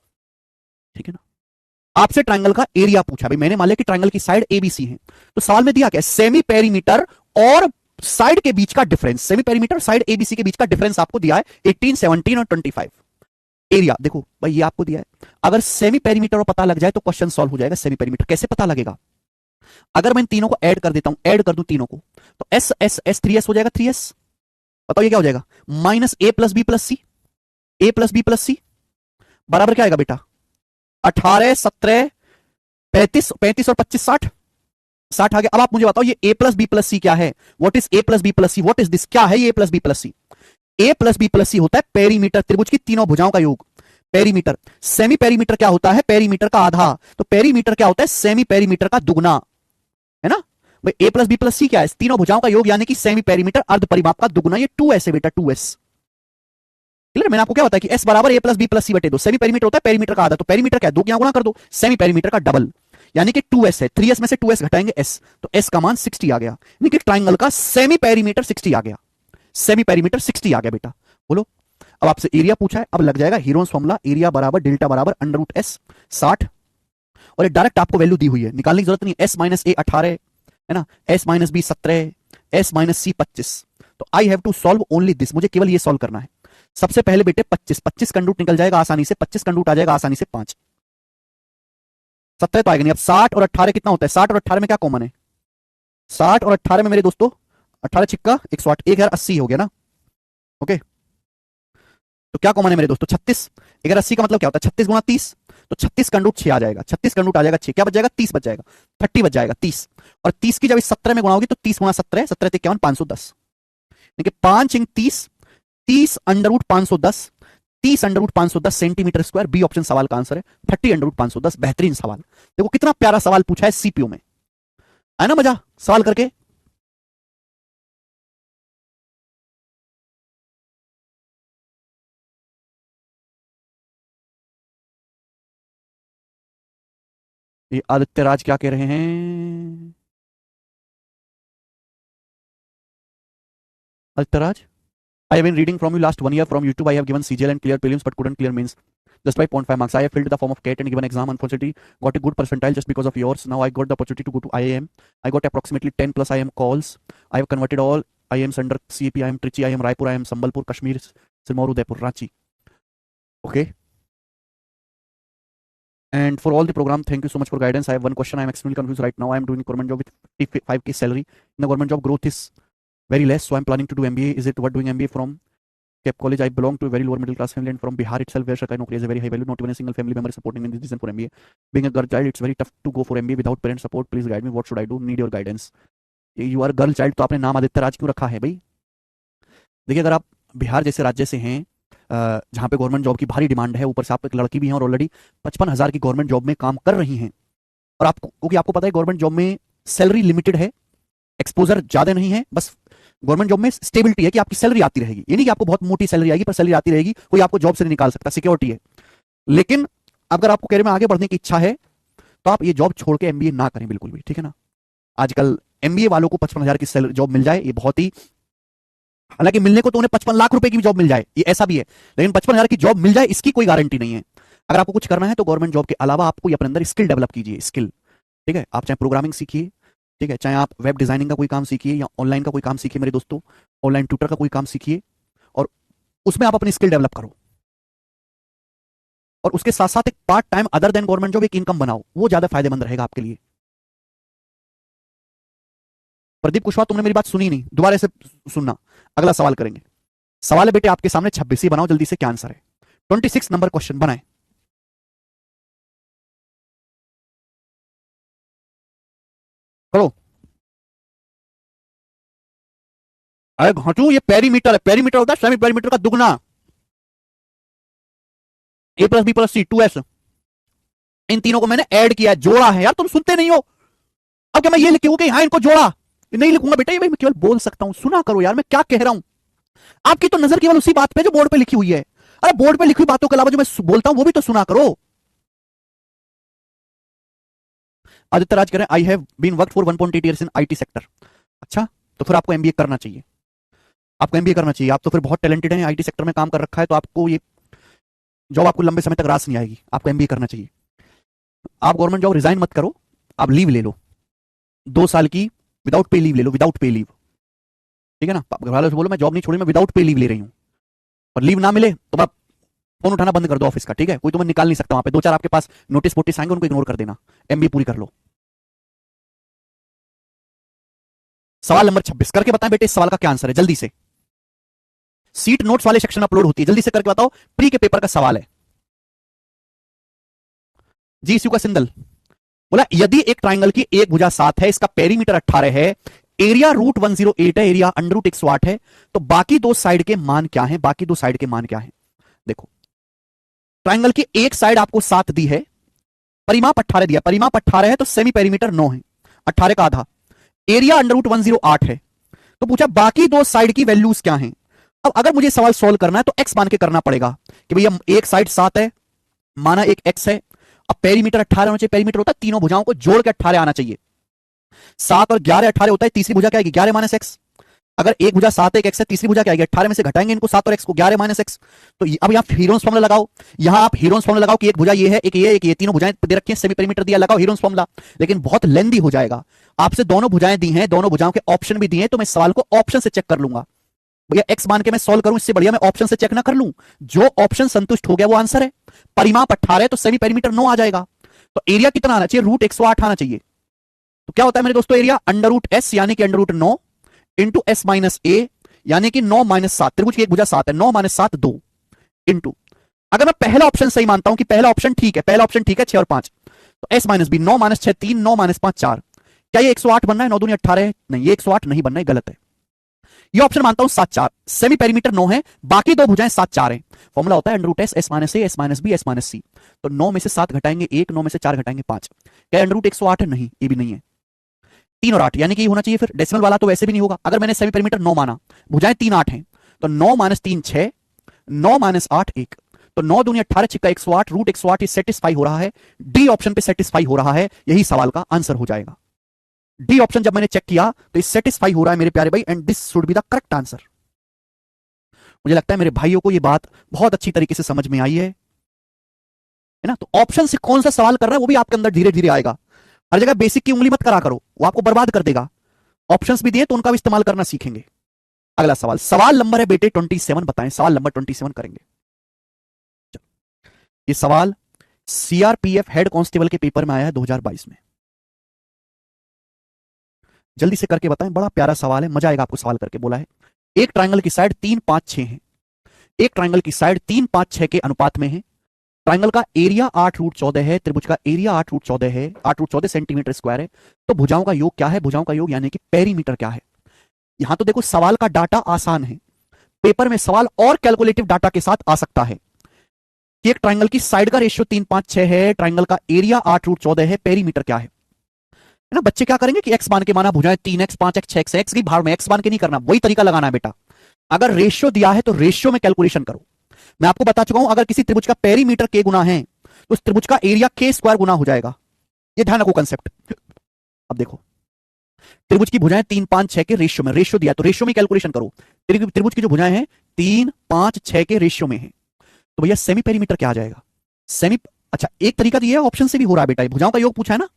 ठीक है ना। आपसे ट्राइंगल का एरिया पूछा, भाई मैंने मान लिया कि ट्राइंगल की साइड एबीसी है, तो सवाल में दिया क्या, सेमी पेरीमीटर और साइड के बीच का difference, semi perimeter side ABC के बीच का डिफरेंस आपको दिया है 18, 17 और 25। एरिया देखो भाई ये आपको दिया है, अगर सेमी पेरीमीटर और पता लग जाए तो क्वेश्चन सॉल्व हो जाएगा। सेमी पेरीमीटर कैसे पता लगेगा, अगर मैं तीनों को ऐड कर देता हूं, ऐड कर दूं तीनों को, तो एस एस एस 3s हो जाएगा, 3s, बताओ ये क्या हो जाएगा, minus A plus B plus C, A plus B plus सी बराबर क्या आएगा बेटा, 18, 17, 35, 35 और 25, 60, 60 आ गया। अब आप मुझे बताओ ये A plus B plus C क्या है, what is A plus B plus C, what is this, क्या है ये A plus B plus C. A plus B plus C होता है पेरीमीटर, त्रिभुज की तीनों भुजाओं का योग, पेरीमीटर। सेमी पेरीमीटर क्या होता है, पेरीमीटर का आधा, तो पेरीमीटर क्या होता है, सेमी पेरीमीटर का दुगना, है ना भाई। ए प्लस बी प्लस सी क्या है, तीनों भुजाओं का योग यानी कि सेमी पेरीमीटर अर्ध परिमाप का दुगना, ये 2s है बेटा, 2s क्लियर। मैंने आपको क्या बताया कि s बराबर ए प्लस बी प्लस सी बटे 2, सेमी पेरीमीटर होता है पेरीमीटर का आधा, तो पेरीमीटर क्या है, 2 क्या गुणा कर दो, सेमी पेरीमीटर का डबल, यानी कि 2s है, 3s में से 2s घटाएंगे s, तो s का मान 60 आ गया, यानी कि ट्राइंगल का सेमी पेरीमीटर 60 आ गया, सेमी पेरीमीटर 60 आ गया बेटा। बोलो, अब आपसे एरिया पूछा है, अब लग जाएगा हीरोन्स फॉर्मूला, एरिया बराबर डेल्टा बराबर अंडर रूट एस 60, और ये डायरेक्ट आपको वैल्यू दी हुई है, निकालने की जरूरत नहीं, एस माइनस ए 18 है ना, S minus B 17, S minus C 25, तो I have to solve only this, मुझे केवल ये सॉल्व करना है। सबसे पहले बेटे 25, 25 कंडूट निकल जाएगा आसानी से, 25 कंडूट आ जाएगा आसानी से 5, 17 तो आएगा नहीं। अब 60 और 18 कितना होता है, 60 और 18 में क्या कॉमन है, 60 और 18 में मेरे दोस्तों 18 छिक्का 108, 1080 हो गया ना, ओके। तो क्या कॉमन है मेरे दोस्तों, 36, 1080 का मतलब क्या होता है 36 गुणा 30, तो 36 कंडूट 6 आ जाएगा, 36 कंडूट आ जाएगा 6, क्या बच जाएगा 30 बच जाएगा, 30 बच जाएगा 30, और 30 की जब इस 17 में गुणा होगी तो 30 गुणा 17, 17 ते 510, यानी कि 5 इंग 30, 30 under root 510, 30 under root 510 centimetre square, B option सवाल का आंसर है 30 अंडर रूट 510। बेहतरीन सवाल, देखो कितना प्यारा सवाल पूछा है सीपीयू में, है ना मजा सवाल करके। ये आदित्य राज क्या कह रहे हैं, Aditya Raj, I have been reading from you last 1 year from YouTube. I have given CGL and clear prelims but couldn't clear mains just by 0.5 marks. I have filled the form of CAT and given exam. Unfortunately, got a good percentile just because of yours. Now I got the opportunity to go to IIM. I got approximately 10 plus IIM calls. I have converted all IIMs under CAP. IIM Trichy, IIM Raipur, IIM Sambalpur, Kashmir, Sirmaur, Udaipur, Ranchi. Okay. And for all the program, thank you so much for guidance. I have one question. I am extremely confused right now. I am doing a government job with 55k salary. In the government job, growth is very less. So I am planning to do MBA. Is it worth doing MBA from Cap College? I belong to a very lower middle class family and from Bihar itself, where Sarkari Naukri is a very high value. Not even a single family member is supporting me in this decision for MBA. Being a girl child, it's very tough to go for MBA without parent support. Please guide me. What should I do? Need your guidance. You are a girl child, तो आपने नाम आदित्य राज क्यों रखा है भाई? देखिए, अगर आप बिहार जैसे राज्य से हैं जहाँ पे गवर्नमेंट जॉब की भारी डिमांड है, ऊपर से आप एक लड़की भी हैं और ऑलरेडी 55,000 की गवर्नमेंट जॉब में काम कर रही हैं, और आपको, क्योंकि आपको पता है गवर्नमेंट जॉब में सैलरी लिमिटेड है, एक्सपोजर ज्यादा नहीं है, बस गवर्नमेंट जॉब में स्टेबिलिटी है कि आपकी सैलरी आती रहेगी, ये नहीं कि आपको बहुत मोटी सैलरी आएगी, पर सैलरी आती रहेगी, कोई आपको जॉब से नहीं निकाल सकता, सिक्योरिटी है। लेकिन अगर आपको करियर में आगे बढ़ने की इच्छा है तो आप ये जॉब छोड़ के एमबीए ना करें बिल्कुल भी, ठीक है ना। आजकल एमबीए वालों को 55,000 की सैलरी जॉब मिल जाए, ये बहुत ही, हालांकि मिलने को तो उन्हें 55 लाख रुपए की भी जॉब मिल जाए, ये ऐसा भी है, लेकिन 55,000 की जॉब मिल जाए इसकी कोई गारंटी नहीं है। अगर आपको कुछ करना है तो गवर्नमेंट जॉब के अलावा आपको अपने अंदर स्किल डेवलप कीजिए, स्किल, ठीक है। आप चाहे प्रोग्रामिंग सीखिए, ठीक है, चाहे आप वेब डिजाइनिंग का कोई काम सीखिए या ऑनलाइन का कोई काम सीखिए मेरे दोस्तों, ऑनलाइन ट्यूटर का कोई काम सीखिए, और उसमें आप अपनी स्किल डेवलप करो, और उसके साथ साथ एक part time other than government job एक इनकम बनाओ, वो ज्यादा फायदेमंद रहेगा आपके लिए। प्रदीप कुशवाहा, तुमने मेरी बात सुनी नहीं, दोबारा से सुनना। अगला सवाल करेंगे। सवाल है बेटे आपके सामने 26 ही बनाओ जल्दी से, क्या आंसर है? 26 नंबर क्वेश्चन बनाए। करो। अरे घाटू, ये पेरीमीटर है, पेरीमीटर होता है सेमी पेरीमीटर का दुगना। ए प्लस बी प्लस सी 2s, इन तीनों को मैंने ऐड किया, जोड़ा है। यार तुम सुनते नहीं हो। अब क्या मैं ये लिखूंगा कि हाँ इनको जोड़ा? नहीं लिखूंगा बेटा, ये भाई मैं केवल बोल सकता हूं, सुना करो यार मैं क्या कह रहा हूं। आपकी तो नजर केवल उसी बात पे जो बोर्ड पे लिखी हुई है। अरे बोर्ड पे लिखी हुई बातों के अलावा जो मैं बोलता हूं वो भी तो सुना करो। आदित्य राज कह रहे हैं I have been work for 1.8 years in IT sector. अच्छा, तो फिर आपको एमबीए करना चाहिए। आपको एमबीए करना चाहिए, आप तो फिर बहुत टैलेंटेड हैं, आईटी सेक्टर में काम कर रखा है, तो आपको ये जॉब आपको लंबे समय तक रास नहीं आएगी। आपको एमबीए करना चाहिए। आप गवर्नमेंट जॉब रिजाइन मत करो, आप लीव ले लो, 2 साल की विदाउट पे लीव ले लो, विदाउट पे लीव। ठीक है ना? घर वालों से बोलो मैं जॉब नहीं छोड़ी, मैं विदाउट पे लीव ले रही हूँ। और लीव ना मिले तो आप फोन उठाना बंद कर दो ऑफिस का। ठीक है? कोई तुम्हें निकाल नहीं सकता वहां पे। 2-4 आपके पास नोटिस वोटिस आएंगे, उनको इग्नोर कर देना, एमबीए पूरी कर लो। सवाल नंबर 26 करके बताएं बेटे, इस सवाल का क्या आंसर है जल्दी से। सीट नोट्स वाले सेक्शन अपलोड होती है, जल्दी से करके बताओ। प्री के पेपर का सवाल है। जी का सिंदल बोला यदि एक ट्राइंगल की एक भुजा 7 है, इसका पेरीमीटर 18 है, एरिया √108 है, एरिया √108 है, तो बाकी दो साइड के मान क्या है? बाकी दो साइड के मान क्या है? देखो, ट्राइंगल की एक साइड आपको 7 दी है, परिमाप 18 दिया, परिमाप 18 है तो सेमी पेरीमीटर 9 है, 18 का आधा, एरिया √108 है। तो पूछा बाकी दो साइड की वैल्यूज क्या हैं। अब अगर मुझे सवाल सोल्व करना है तो एक्स मान के करना पड़ेगा कि भैया एक साइड 7 है, माना एक एक्स है। अब पेरीमीटर 18 होना चाहिए, पेरीमीटर होता है तीनों भुजाओं को जोड़ के 18 आना चाहिए। 7 और 11 18 होता है, तीसरी भुजा क्या आएगी? 11 माइनस एक्स। अगर एक भुजा 7 एक एक्स है, तीसरी भुजा क्या आएगी? 18 में से घटाएंगे इनको 7 और एक्स को, 11 माइनस एक्स। तो अब यहां हीरोन्स फॉर्मूला लगाओ, यहां आप हीरोन्स फॉर्मूला लगाओ कि एक भुजा ये है, एक ये, एक ये, तीनों भुजाएं दे रखी हैं, सेमी पेरीमीटर दिया, लगाओ हीरोन्स फॉर्मूला। लेकिन बहुत लेंदी हो जाएगा, आपसे दोनों भुजाएं दी हैं, दोनों भुजाओं के ऑप्शन भी दिए हैं, तो मैं सवाल को ऑप्शन से चेक कर लूंगा। भैया एक्स मान के मैं सॉल्व करूं, इससे बढ़िया मैं ऑप्शन से चेक ना कर लूं। जो ऑप्शन संतुष्ट हो गया वो आंसर है। परिमाप 18 है तो सेमी पेरीमीटर 9 आ जाएगा। तो एरिया कितना आना चाहिए? √108 आना चाहिए। तो क्या होता है मेरे दोस्तों? एरिया √s यानी कि √9 इंटू s माइनस ए यानी कि 9 माइनस 7। त्रिभुज की एक भुजा 7 है, 9 माइनस 7 2 इंटू, अगर मैं पहला ऑप्शन सही मानता हूं कि पहला ऑप्शन ठीक है, पहला ऑप्शन ठीक है 6 और 5, तो s minus B 9 minus 6 3, 9 minus 5 4। क्या ये 108 बनना है? 9 दूनी 18 है, नहीं ये 108 नहीं बनना है, गलत है। ये ऑप्शन मानता हूं 7 4, सेमी पेरीमीटर 9 है, बाकी दो भुजाएं 7 4 है। फॉर्मूला होता है √s s minus A s minus B s minus C. तो 9 में से 7 घटाएंगे 1, 9 में से 4 घटाएंगे 5। क्या √108 है? नहीं, ये भी नहीं है। 3 और 8 यानी कि ये होना चाहिए फिर, डेसिमल वाला तो वैसे भी नहीं होगा। अगर मैंने सेमी पेरीमीटर 9 माना, भुजाएं 3 8 हैं, तो 9 माइनस 3 6, 9 माइनस 8 1, तो 9 दूनी 18 छिक्का 108, √108 ये सेटिस्फाई हो रहा है, डी ऑप्शन पे सेटिस्फाई हो रहा है, यही सवाल का आंसर हो जाएगा। डी ऑप्शन जब मैंने चेक किया तो ये सेटिस्फाई हो रहा है मेरे प्यारे भाई, and this should be the correct answer. मुझे लगता है मेरे भाइयों को ये बात बहुत अच्छी तरीके से समझ में आई है ना? तो ऑप्शन से कौन सा सवाल कर रहा है वो भी आपके अंदर धीरे धीरे आएगा। हर जगह बेसिक की उंगली मत करा करो, वो आपको बर्बाद कर देगा। ऑप्शंस भी दिए तो उनका भी इस्तेमाल करना सीखेंगे। अगला सवाल, सवाल नंबर है बेटे 27, बताएं सवाल नंबर 27 करेंगे। ये सवाल सीआरपीएफ हेड कांस्टेबल के पेपर में आया है 2022 में। जल्दी से करके बताएं, बड़ा प्यारा सवाल है, मजा आएगा आपको सवाल करके। बोला है एक ट्राइंगल की साइड 3 5 6 है, एक ट्राइंगल की साइड 3 5 6 के अनुपात में है। ट्राइंगल का एरिया 8√14 है, त्रिभुज का एरिया 8√14 है, 8√14 सेंटीमीटर स्क्वायर है। तो भुजाओं का योग क्या है? भुजाओं का योग यानी कि पेरीमीटर क्या है? यहां तो देखो सवाल का डाटा आसान है, पेपर में सवाल और कैलकुलेटिव डाटा के साथ आ सकता है कि एक ट्राइंगल की साइड का रेशियो 3 5 6 है, ट्राइंगल का एरिया 8√14 है, पेरीमीटर क्या है ना? बच्चे क्या करेंगे कि एक्स मान के माना, भुजाएं 3x 5x 6x, एक्स की भाड़ में एक्स मान के नहीं करना, वही तरीका लगाना है बेटा। अगर रेशियो दिया है तो रेशियो में कैलकुलेशन करो। मैं आपको बता चुका हूं अगर किसी त्रिभुज का पेरीमीटर k गुना है तो उस त्रिभुज का एरिया k² गुना हो जाएगा। ये ध्यान रखो कंसेप्ट। अब देखो त्रिभुज की भुजाएं 3 5 6 के रेशियो में, रेशियो दिया तो रेशियो में कैलकुलेशन करो। त्रिभुज की जो भुजाएं हैं 3 5 6 के रेशियो में है, तो भैया सेमी पेरीमीटर क्या आ जाएगा? सेमी, अच्छा एक तरीका दिया है, ऑप्शन से भी हो रहा है बेटा, भुजाओं का योग पूछा है ना।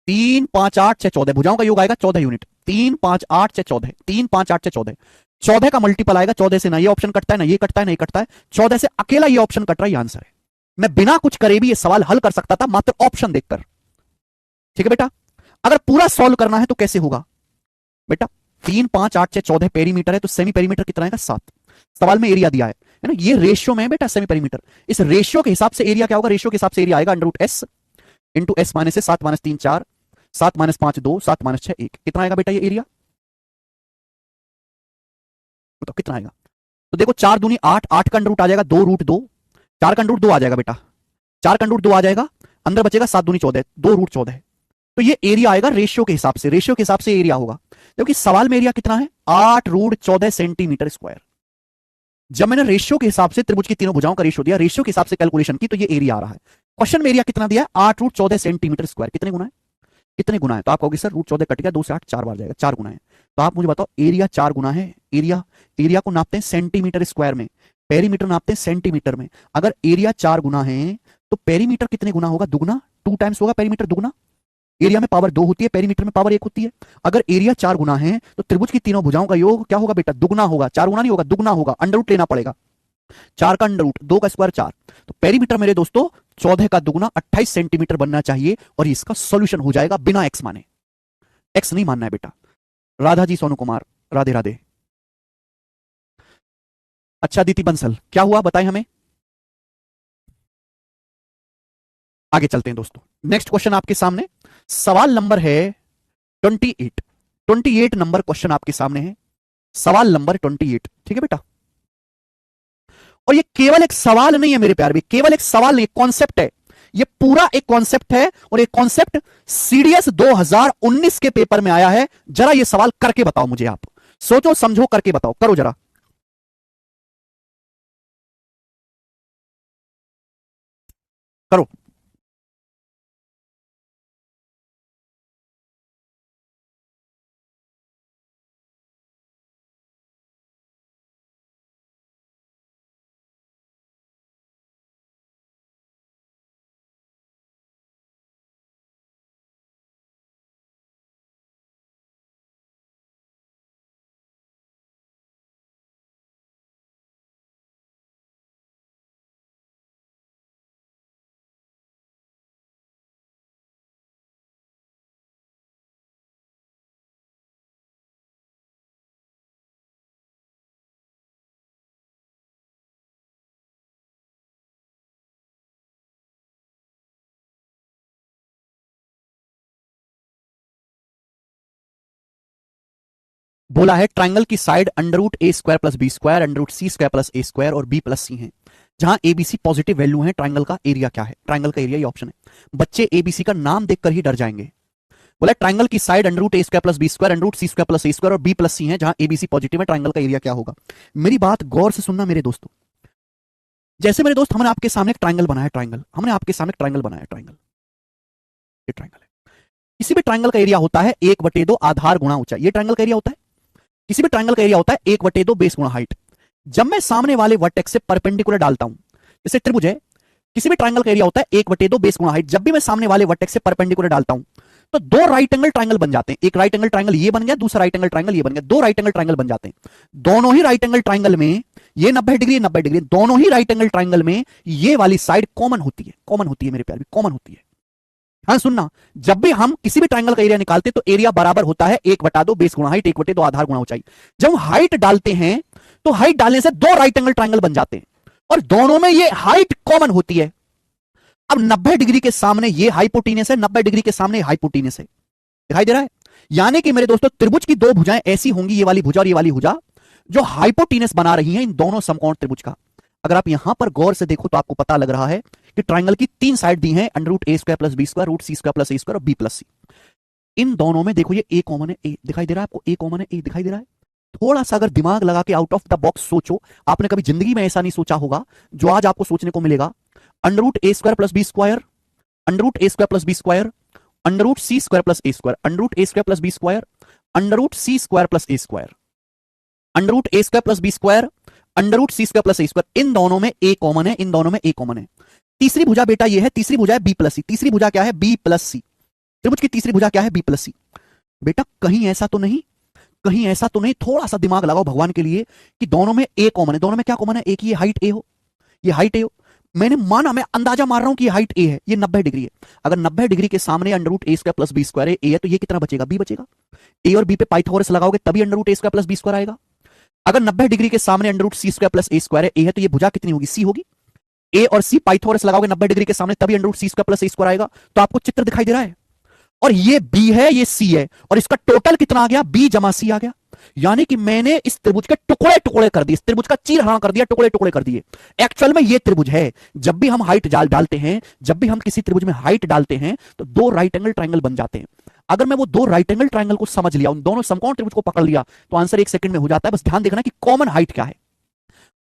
3 5 8 6 14, भुजाओं का योग आएगा 14 यूनिट। 3 5 8 6 14, 3 5 8 6 14, 14 का मल्टीपल आएगा 14 से, ना ये ऑप्शन कटता है, ना ये कटता है, नहीं कटता है, 14 से अकेला ये ऑप्शन कट रहा है, ये आंसर है। मैं बिना कुछ करे भी ये सवाल हल कर सकता था मात्र ऑप्शन देखकर। ठीक है बेटा, अगर पूरा सॉल्व करना है तो कैसे होगा? बेटा 3 5 8 6 14 पेरीमीटर है, तो सेमी पेरीमीटर कितना आएगा 7। सवाल में एरिया दिया है ना, ये रेशियो में है बेटा सेमी पेरीमीटर। इस रेशियो के हिसाब से एरिया क्या होगा, रेशियो के हिसाब से एरिया आएगा under root S into S minus 7 minus 3 4, 7 minus 5 2, 7 minus 6 1। कितना आएगा बेटा ये एरिया, बताओ कितना आएगा। तो देखो 4 दूनी 8, 8 का अंडर रूट आ जाएगा 2 रूट 2, 4 का अंडर रूट 2 आ जाएगा बेटा, 4 का अंडर रूट 2 आ जाएगा, अंदर बचेगा 7 दूनी 14, 2 रूट 14। तो ये एरिया आएगा रेशियो के हिसाब से, रेशियो के हिसाब से एरिया होगा, क्योंकि सवाल में एरिया कितना है 8 रूट 14 सेंटीमीटर स्क्वायर। जब मैंने रेशियो के हिसाब से त्रिभुज की तीनों भुजाओं का रेशियो दिया, रेशियो के हिसाब से कैलकुलेशन की, तो ये एरिया आ रहा है। क्वेश्चन में एरिया कितना दिया है 8 रूट 14 सेंटीमीटर स्क्वायर। कितने गुना है, कितने गुना है, तो आप कहोगे सर रूट 14 कट गया, 2 से 8 4 बार जाएगा, 4 गुना है। तो आप मुझे बताओ एरिया 4 गुना है, एरिया को नापते हैं सेंटीमीटर स्क्वायर में, पेरीमीटर नापते हैं सेंटीमीटर में। अगर एरिया 4 गुना है तो पेरीमीटर कितने गुना होगा, दुगना, 2 टाइम्स होगा पेरीमीटर दुगना। एरिया में पावर 2 होती है, पेरीमीटर में पावर 1 होती है। अगर एरिया 4 गुना है तो त्रिभुज की तीनों भुजाओं का योग क्या होगा बेटा, दुगना होगा, 4 गुना नहीं होगा, दुगना होगा, अंडर रूट लेना पड़ेगा, 4 का अंडर रूट, 2 का स्क्वायर 4। तो पेरीमीटर मेरे दोस्तों 14 का दुगना 28 सेंटीमीटर बनना चाहिए, और इसका सॉल्यूशन हो जाएगा बिना एक्स माने, एक्स नहीं मानना है बेटा। राधा जी सोनू कुमार, राधे राधे। अच्छा दीति बंसल, क्या हुआ बताएं हमें, आगे चलते हैं दोस्तों। नेक्स्ट क्वेश्चन आपके सामने, सवाल नंबर है 28, 28 नंबर क्वेश्चन आपके सामने है, सवाल नंबर 28, ठीक है बेटा। और ये केवल एक सवाल नहीं है मेरे प्यार भी, केवल एक सवाल नहीं, कॉन्सेप्ट है, ये पूरा एक कॉन्सेप्ट है, और एक कॉन्सेप्ट सीडीएस 2019 के पेपर में आया है। जरा ये सवाल करके बताओ मुझे, आप सोचो समझो करके बताओ, करो जरा। करो। बोला है ट्राइंगल की side under root A square plus B square, under root C square plus A square और बी प्लस सी है। जहां एबीसी पॉजिटिव वैल्यू है, ट्राइंगल का एरिया क्या है, ट्राइंगल का एरिया ये ऑप्शन है। बच्चे एबीसी का नाम देखकर ही डर जाएंगे। बोला ट्राइंगल की side under root A square plus B square, under root C square plus A square और बी प्लस सी है, जहां एबीसी पॉजिटिव है, ट्राइंगल का एरिया क्या होगा। मेरी बात गौर से सुनना मेरे दोस्तों। जैसे मेरे दोस्त हमने आपके सामने एक ट्राइंगल बनाया, ट्राइंगल हमने आपके सामने एक ट्राइंगल बनाया, ट्राइंगल, ये ट्राइंगल है। किसी भी ट्राइंगल का एरिया होता है 1/2 आधार गुणा ऊंचाई, ये ट्राइंगल का एरिया होता है। किसी भी ट्राइंगल का एरिया होता है 1/2 बेस गुणा हाइट। जब मैं सामने वाले वर्टेक्स से परपेंडिकुलर डालता हूं, जैसे त्रिभुज है, किसी भी ट्राइंगल का एरिया होता है 1/2 बेस गुणा हाइट। जब भी मैं सामने वाले वर्टेक्स से परपेंडिकुलर डालता हूं तो 2 राइट एंगल ट्राइंगल बन जाते हैं। एक राइट एंगल ट्राइंगल ये बन गया, दूसरा राइट एंगल ट्राइंगल ये बन गया, 2 राइट एंगल ट्राइंगल बन जाते हैं। दोनों ही राइट एंगल ट्राइंगल में ये 90 डिग्री 90 डिग्री, दोनों ही राइट एंगल ट्राइंगल में ये वाली साइड कॉमन होती है, कॉमन होती है मेरे प्यार, कॉमन होती है। हाँ सुनना, जब भी हम किसी भी ट्राइंगल का एरिया निकालते हैं तो एरिया बराबर होता है 1/2 बेस गुणा हाइट, 1/2 आधार गुणा ऊंचाई। जब हम हाइट डालते हैं तो हाइट डालने से 2 राइट एंगल ट्राइंगल बन जाते हैं, और दोनों में ये हाइट कॉमन होती है। अब 90 डिग्री के सामने ये हाइपोटीनस है, 90 डिग्री के सामने हाइपोटीनस है, दिखाई दे रहा है। यानी कि मेरे दोस्तों त्रिभुज की 2 भुजाएं ऐसी होंगी, ये वाली भुजा और ये वाली भुजा, जो हाइपोटीनस बना रही हैं इन दोनों समकोण त्रिभुज का। अगर आप यहां पर गौर से देखो तो आपको पता लग रहा है कि ट्राइंगल की 3 साइड दी हैं, under root A square plus B square, root C square plus A square और बी प्लस सी। इन दोनों में देखो ये ए कॉमन है, ए दिखाई दे रहा है आपको, ए कॉमन है, ए दिखाई दे रहा है। थोड़ा सा अगर दिमाग लगा के आउट ऑफ द बॉक्स सोचो, आपने कभी जिंदगी में ऐसा नहीं सोचा होगा जो आज आपको सोचने को मिलेगा। Under root A square plus B square, under root A square plus B square, under root C square plus A square, under root A square plus B square, under root C square plus A square, under root A square plus B square, under root C square plus A square. इन दोनों में ए common है, इन दोनों में ए common है। तीसरी भुजा बेटा ये है, तीसरी भुजा है बी प्लस सी। तीसरी भुजा क्या है, बी प्लस सी। त्रिभुज की तीसरी भुजा क्या है, बी प्लस सी। बेटा कहीं ऐसा तो नहीं, कहीं ऐसा तो नहीं, थोड़ा सा दिमाग लगाओ भगवान के लिए, कि दोनों में ए कॉमन है। दोनों में क्या कॉमन है, एक ही हाइट ए हो, ये हाइट ए हो। मैंने माना, मैं अंदाजा मार रहा हूं कि ये हाइट ए है, ये 90 डिग्री है। अगर 90 डिग्री के सामने under root A square plus B square है, ए है, तो ये कितना बचेगा, बी बचेगा। ए और बी पे पाइथागोरस लगाओगे तभी under root A square plus B square आएगा। अगर 90 डिग्री के सामने under root C square plus A square है, ए है, तो ये भुजा कितनी होगी, सी होगी। ए और सी पाइथागोरस लगाओगे 90 डिग्री के सामने तभी under root C square plus A square आएगा। तो आपको चित्र दिखाई दे रहा है, और ये बी है, ये सी है, और इसका टोटल कितना आ गया, बी जमा सी आ गया। यानी कि मैंने इस त्रिभुज के टुकड़े टुकड़े कर दिए, इस त्रिभुज का चीरहरण कर दिया, टुकड़े टुकड़े कर दिए। एक्चुअल में ये त्रिभुज है। जब भी हम हाइट डालते हैं, जब भी हम किसी त्रिभुज में हाइट डालते हैं, तो दो राइट एंगल ट्राइंगल बन जाते हैं। अगर मैं वो दो राइट एंगल ट्राइंगल को समझ लिया, उन दोनों समकोण त्रिभुज को पकड़ लिया, तो आंसर 1 सेकंड में हो जाता है। बस ध्यान देखना कि कॉमन हाइट क्या है।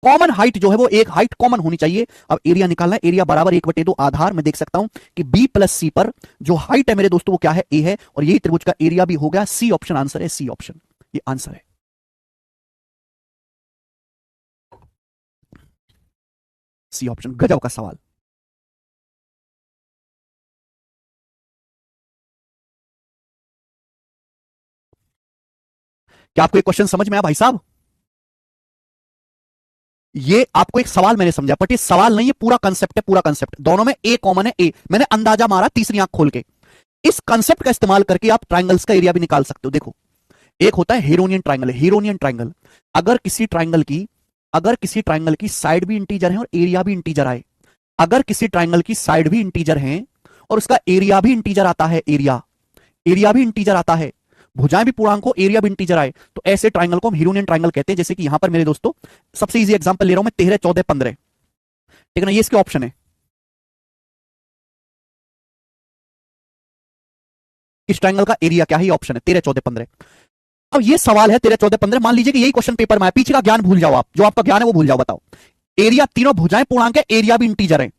कॉमन हाइट जो है वो एक हाइट कॉमन होनी चाहिए। अब एरिया निकालना है, एरिया बराबर 1/2 आधार। मैं देख सकता हूं कि बी प्लस सी पर जो हाइट है मेरे दोस्तों वो क्या है, ए है, और यही त्रिभुज का एरिया भी हो गया सी ऑप्शन। आंसर है सी ऑप्शन, ये आंसर है। सी ऑप्शन, गजब का सवाल। क्या आपको एक क्वेश्चन समझ में आया भाई साहब? ये आपको एक सवाल मैंने समझा, बट ये सवाल नहीं है, पूरा कंसेप्ट है, पूरा कंसेप्ट। दोनों में ए कॉमन है, ए मैंने अंदाजा मारा तीसरी आंख खोल के। इस कंसेप्ट का इस्तेमाल करके आप ट्राइंगल्स का एरिया भी निकाल सकते हो। देखो, एक होता है हेरोनियन ट्राइंगल। हेरोनियन ट्राइंगल, अगर किसी ट्राइंगल की साइड भी इंटीजर है और एरिया भी इंटीजर आए, अगर किसी ट्राइंगल की साइड भी इंटीजर है और उसका एरिया भी इंटीजर आता है, एरिया भी इंटीजर आता है, भुजाएं भी पूर्णांक हो, एरिया भी इंटीजर आए, तो ऐसे ट्राइंगल को हम हेरोनियन ट्राइंगल कहते हैं। जैसे कि यहां पर मेरे दोस्तों सबसे इजी एग्जांपल ले रहा हूं मैं, 13, 14, 15, ठीक है ना, ये इसके ऑप्शन है। इस ट्राइंगल का एरिया क्या है, ये ऑप्शन है 13, 14, 15। अब ये सवाल है 13, 14, 15, मान लीजिए कि यही क्वेश्चन पेपर में आया, पीछे का ज्ञान भूल जाओ आप, जो आपका ज्ञान है वो भूल जाओ। बताओ, एरिया, तीनों भुजाएं पूर्णांक है, एरिया भी इंटीजर है,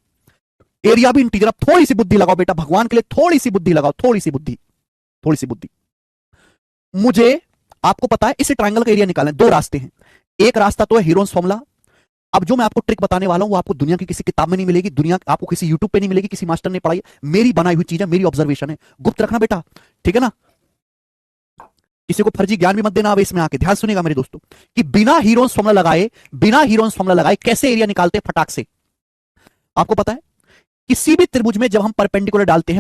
एरिया भी इंटीजर। अब थोड़ी सी बुद्धि लगाओ बेटा, भगवान के लिए थोड़ी सी बुद्धि लगाओ, थोड़ी सी बुद्धि, थोड़ी सी बुद्धि। मुझे, आपको पता है इस ट्राइंगल का एरिया निकालना है, दो रास्ते हैं। एक रास्ता तो है हीरोन्स फॉर्मूला। अब जो मैं आपको ट्रिक बताने वाला हूं वो आपको दुनिया की किसी किताब में नहीं मिलेगी, दुनिया आपको किसी यूट्यूब पे नहीं मिलेगी, किसी मास्टर ने पढ़ाई, मेरी बनाई हुई चीज है, मेरी ऑब्जर्वेशन है, गुप्त रखना बेटा, ठीक है ना। किसी को फर्जी ज्ञान भी मत देना। अब इसमें आके ध्यान सुनेगा मेरे दोस्तों, कि बिना हीरोन्स फॉर्मूला लगाए कैसे एरिया निकालते हैं फटाक से। आपको पता है किसी भी त्रिभुज में जब हम परपेंडिकुलर डालते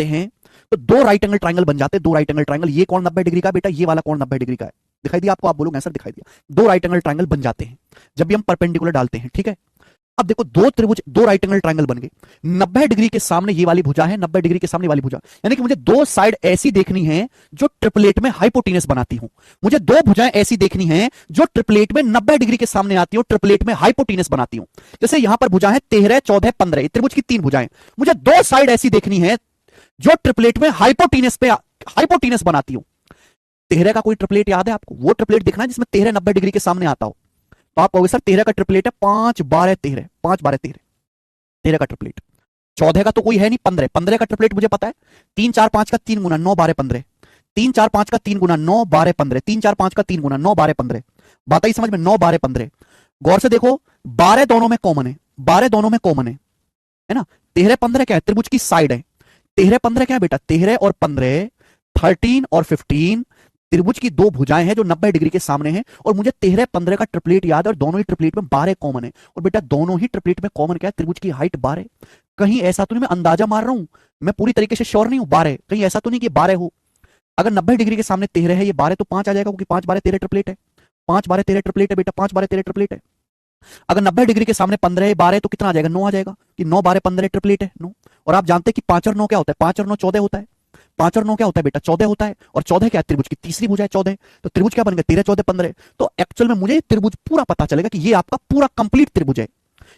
हैं तो दो राइट एंगल ट्राइंगल बन जाते हैं, दो राइट एंगल ट्राइंगल। ये कोण 90 डिग्री का बेटा, ये वाला कोण 90 डिग्री का है, दिखाई दिया आपको? आप बोलोगे सर दिखाई दिया। दो राइट एंगल ट्राइंगल बन जाते हैं जब भी हम परपेंडिकुलर डालते हैं, ठीक है। अब देखो, दो त्रिभुज, दो राइट एंगल ट्राइंगल बन गए। 90 डिग्री के सामने ये वाली भुजा है, 90 डिग्री के सामने वाली भुजा, यानी कि मुझे दो साइड ऐसी देखनी है जो ट्रिपलेट में हाइपोटेनस बनाती हूं। मुझे दो भुजाएं ऐसी देखनी है जो ट्रिपलेट में 90 डिग्री के सामने आती हो, ट्रिपलेट में हाइपोटेनस बनाती हूं। जैसे यहां पर भुजा है 13, 14, 15, त्रिभुज की तीन भुजाएं। मुझे दो साइड ऐसी देखनी है जो ट्रिपलेट में हाइपोटेनस बनाती हूं। 13 का कोई ट्रिपलेट याद है आपको? वो ट्रिपलेट देखना है जिसमें 13 90 डिग्री के सामने आता हो। तो आप कहोगे सर 13 का ट्रिपलेट है 5, 12, 13, 5, 12, 13, 13 का ट्रिपलेट। 14 का तो कोई है नहीं, 15, 15 का ट्रिपलेट मुझे पता है, 3, 4, 5 का 3 गुना 9, 12, 15, 3, 4, 5 का 3 गुना 9, 12, 15, 3, 4, 5 का 3 गुना 9, 12, 15। बात आई समझ में? 9, 12, 15। गौर से देखो, 12 दोनों में कॉमन है, 12 दोनों में कॉमन है ना। 13, 15 क्या है? त्रिभुज की साइड है। 13, 15 क्या है बेटा? 13 और 15, 13 और 15 त्रिभुज की दो भुजाएं हैं जो 90 डिग्री के सामने हैं। और मुझे 13, 15 का ट्रिपलेट याद है, और दोनों ही ट्रिपलेट में 12 कॉमन है। और बेटा दोनों ही ट्रिपलेट में कॉमन क्या है? त्रिभुज की हाइट 12। कहीं ऐसा तो नहीं, मैं अंदाजा मार रहा हूं, मैं पूरी तरीके से श्योर नहीं हूं, 12, कहीं ऐसा तो नहीं कि 12 हो। अगर 90 डिग्री के सामने 13 है, ये 12 तो 5 आ जाएगा, क्योंकि 5, 12, 13 ट्रिपलेट है, 5, 12, 13 ट्रिपलेट है बेटा, 5, 12, 13 ट्रिपलेट है। अगर 90 डिग्री के सामने 15 है, 12 तो कितना आ जाएगा? 9 आ जाएगा, कि 9, 12, 15 ट्रिपलेट है, 9। और आप जानते हैं कि 5 और 9 क्या होता है? 5 और 9 14 होता है। 5 और 9 क्या होता है बेटा? 14 होता है। और 14 क्या है? त्रिभुज की तीसरी भुजा है 14। तो त्रिभुज क्या बन गया? 13, 14, 15। तो एक्चुअल में मुझे त्रिभुज पूरा पता चलेगा कि ये आपका पूरा कंप्लीट त्रिभुज है,